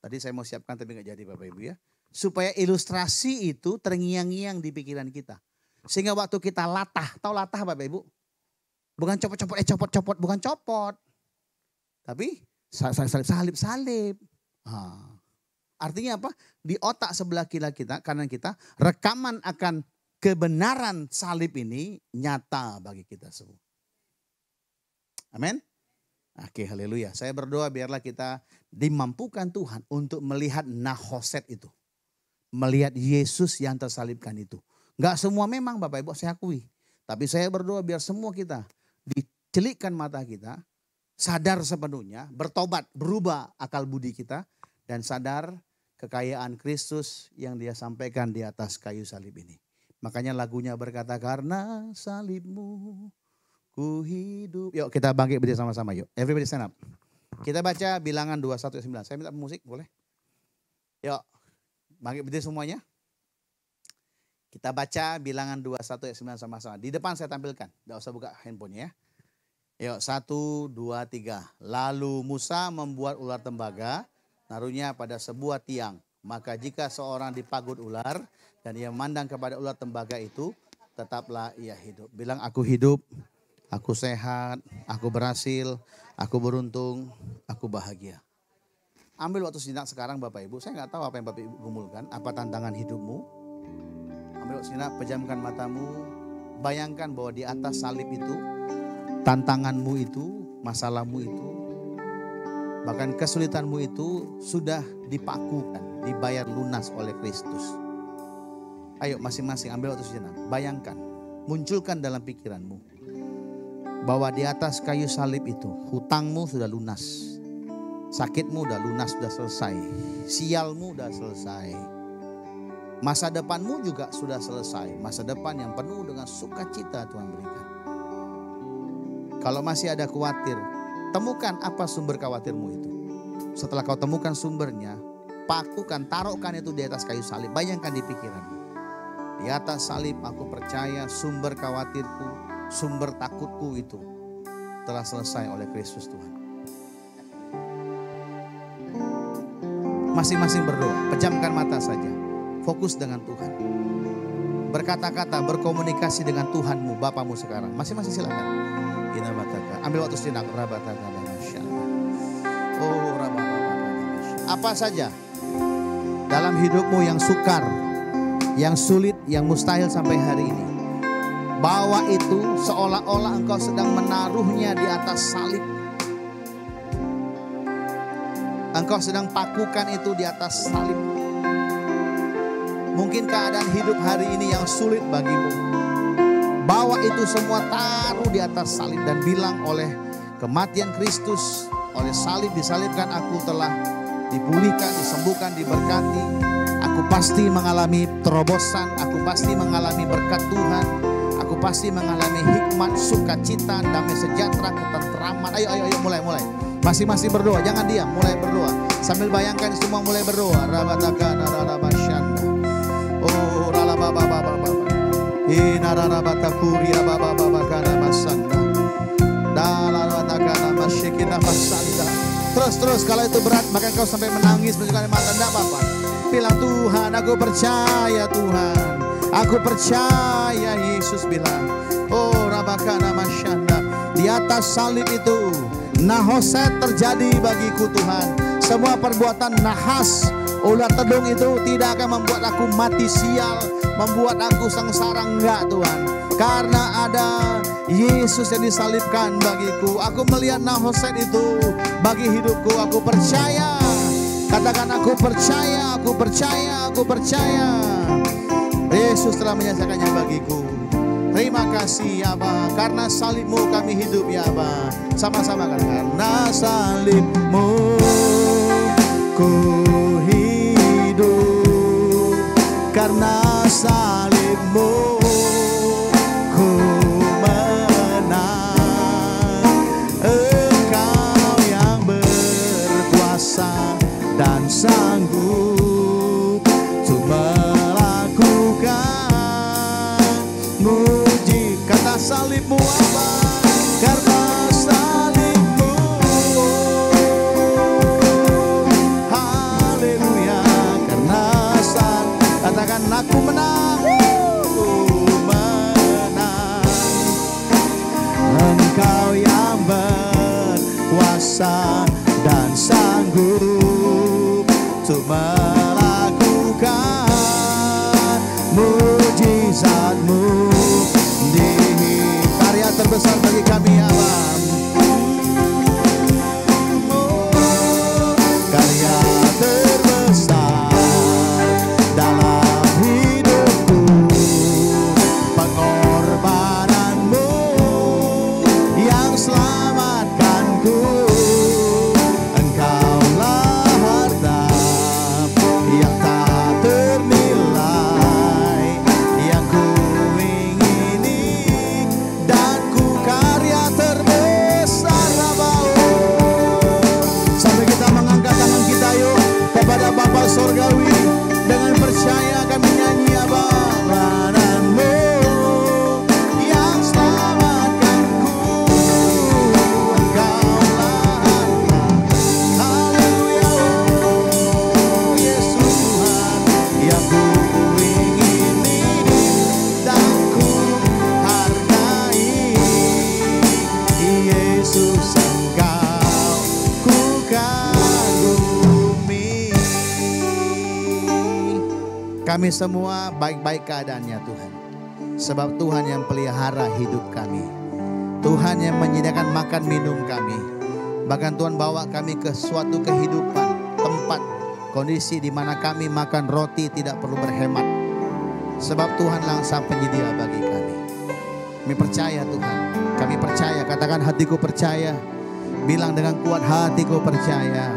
Tadi saya mau siapkan tapi nggak jadi Bapak Ibu ya. Supaya ilustrasi itu terngiang-ngiang di pikiran kita. Sehingga waktu kita latah, tahu latah Bapak Ibu? Bukan copot-copot, bukan copot. Tapi salib. Artinya apa? Di otak sebelah kanan kita, rekaman akan kebenaran salib ini nyata bagi kita semua. Amin. Oke, haleluya. Saya berdoa biarlah kita dimampukan Tuhan untuk melihat nahoset itu. Melihat Yesus yang tersalibkan itu. Enggak semua memang Bapak Ibu saya akui. Tapi saya berdoa biar semua kita dicelikkan mata kita. Sadar sepenuhnya, bertobat, berubah akal budi kita. Dan sadar kekayaan Kristus yang dia sampaikan di atas kayu salib ini. Makanya lagunya berkata karena salibmu ku hidup. Yuk kita bangkit berdiri sama-sama yuk. Everybody stand up. Kita baca bilangan 21 ayat 9. Saya minta musik boleh? Yuk bangkit berdiri semuanya. Kita baca bilangan 21 ayat 9 sama-sama. Di depan saya tampilkan. Tidak usah buka handphonenya ya. Yuk 1, 2, 3. Lalu Musa membuat ular tembaga. Naruhnya pada sebuah tiang. Maka jika seorang dipagut ular dan ia memandang kepada ular tembaga itu, tetaplah ia hidup. Bilang aku hidup, aku sehat, aku berhasil, aku beruntung, aku bahagia. Ambil waktu sejenak sekarang Bapak Ibu. Saya nggak tahu apa yang Bapak Ibu gumulkan, apa tantangan hidupmu. Ambil waktu sejenak, pejamkan matamu. Bayangkan bahwa di atas salib itu, tantanganmu itu, masalahmu itu, bahkan kesulitanmu itu sudah dipakukan, dibayar lunas oleh Kristus. Ayo masing-masing ambil waktu sejenak. Bayangkan, munculkan dalam pikiranmu. bahwa di atas kayu salib itu hutangmu sudah lunas. Sakitmu udah lunas, sudah selesai. Sialmu udah selesai. Masa depanmu juga sudah selesai. Masa depan yang penuh dengan sukacita Tuhan berikan. Kalau masih ada khawatir, temukan apa sumber khawatirmu itu. Setelah kau temukan sumbernya, pakukan, taruhkan itu di atas kayu salib. Bayangkan di pikiranmu. Di atas salib aku percaya sumber khawatirku, sumber takutku itu telah selesai oleh Kristus Tuhan. Masing-masing berdoa, pejamkan mata saja. Fokus dengan Tuhan. Berkata-kata, berkomunikasi dengan Tuhanmu, Bapamu sekarang. Masing-masing silakan. Ambil waktu sejenak. Oh, apa saja dalam hidupmu yang sukar, yang sulit, yang mustahil sampai hari ini. Bawa itu seolah-olah engkau sedang menaruhnya di atas salib. Engkau sedang pakukan itu di atas salib. Mungkin keadaan hidup hari ini yang sulit bagimu. Bawa itu semua, taruh di atas salib dan bilang, oleh kematian Kristus, oleh salib disalibkan aku telah dipulihkan, disembuhkan, diberkati. Aku pasti mengalami terobosan, aku pasti mengalami berkat Tuhan. Aku pasti mengalami hikmat, sukacita, damai sejahtera, ketenteraman. Ayo mulai. Masing-masing berdoa, jangan diam, mulai berdoa. Sambil bayangkan semua mulai berdoa. Rabatakana rarabasyanda. Oh ralabababababa. Ina rarabatakuri rababababakana masanda. Dalabatakana masyikina masanda. Terus kalau itu berat maka engkau sampai menangis menunjukkan mata, enggak apa-apa. Bilang, Tuhan aku percaya Tuhan. Aku percaya, Yesus bilang. Oh rabakana masyanda. Di atas salib itu nahoset terjadi bagiku Tuhan. Semua perbuatan nahas, ular tedung itu tidak akan membuat aku mati sial, membuat aku sengsara, enggak Tuhan. Karena ada Yesus yang disalibkan bagiku. Aku melihat nahoset itu bagi hidupku. Aku percaya. Katakan aku percaya, aku percaya, aku percaya. Yesus telah menyelesaikannya bagiku. Terima kasih ya Bapa, karena salibmu kami hidup ya Bapa. Sama-sama kan, karena salibmu ku hidup, karena salibmu ku menang. Engkau yang berkuasa dan sanggup untuk melakukan muji. Kata salibmu apa? Karena salibmu, haleluya. Karena katakan aku menang, menang. Engkau yang berkuasa dan sanggup untuk melakukan mujizatmu. Karya terbesar bagi kami ya Bapa. Karya terbesar dalam hidupku, pengorbananmu yang selamatkanku. Engkaulah harta yang tak ternilai, yang ku ingini, dan ku karya terbesar Rabau. Sampai kita mengangkat tangan kita yuk kepada Bapa Sorgawi. Dengan percaya kami nyanyi Abba. Padamu yang selamatkanku, Engkaulah harta. Haleluya, oh Yesus Tuhan yang ku ingini dan ku hargai. Yesus Engkau ku kagumi. Kami semua baik-baik keadaannya Tuhan. Sebab Tuhan yang pelihara hidup kami. Tuhan yang menyediakan makan minum kami. Bahkan Tuhan bawa kami ke suatu kehidupan, tempat, kondisi di mana kami makan roti tidak perlu berhemat. Sebab Tuhanlah sang penyedia bagi kami. Kami percaya Tuhan. Kami percaya, katakan hatiku percaya. Bilang dengan kuat, hatiku percaya.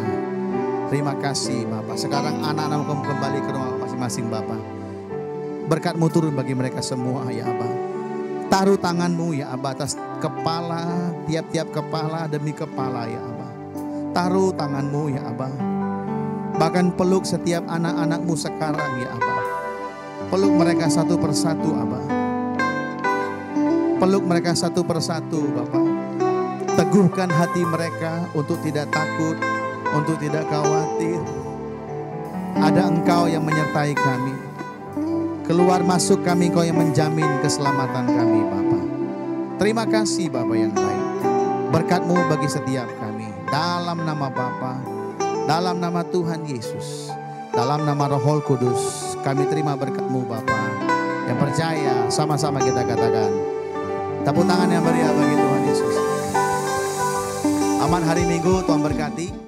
Terima kasih Bapak. Sekarang anak-anak kamu kembali ke rumah masing-masing Bapak. Berkat-Mu turun bagi mereka semua ya Abah. Taruh tangan-Mu ya Abah atas kepala, tiap-tiap kepala demi kepala ya Abah. Taruh tangan-Mu ya Abah. Bahkan peluk setiap anak-anak-Mu sekarang ya Abah. Peluk mereka satu persatu Abah. Peluk mereka satu persatu Bapak. Teguhkan hati mereka untuk tidak takut, untuk tidak khawatir. Ada Engkau yang menyertai kami. Keluar masuk kami Engkau yang menjamin keselamatan kami Bapak. Terima kasih Bapak yang baik. Berkat-Mu bagi setiap kami. Dalam nama Bapa, dalam nama Tuhan Yesus, dalam nama Roh Kudus, kami terima berkat-Mu Bapa. Yang percaya sama-sama kita katakan. Tepuk tangan yang meriah bagi Tuhan Yesus. Aman hari Minggu, Tuhan berkati.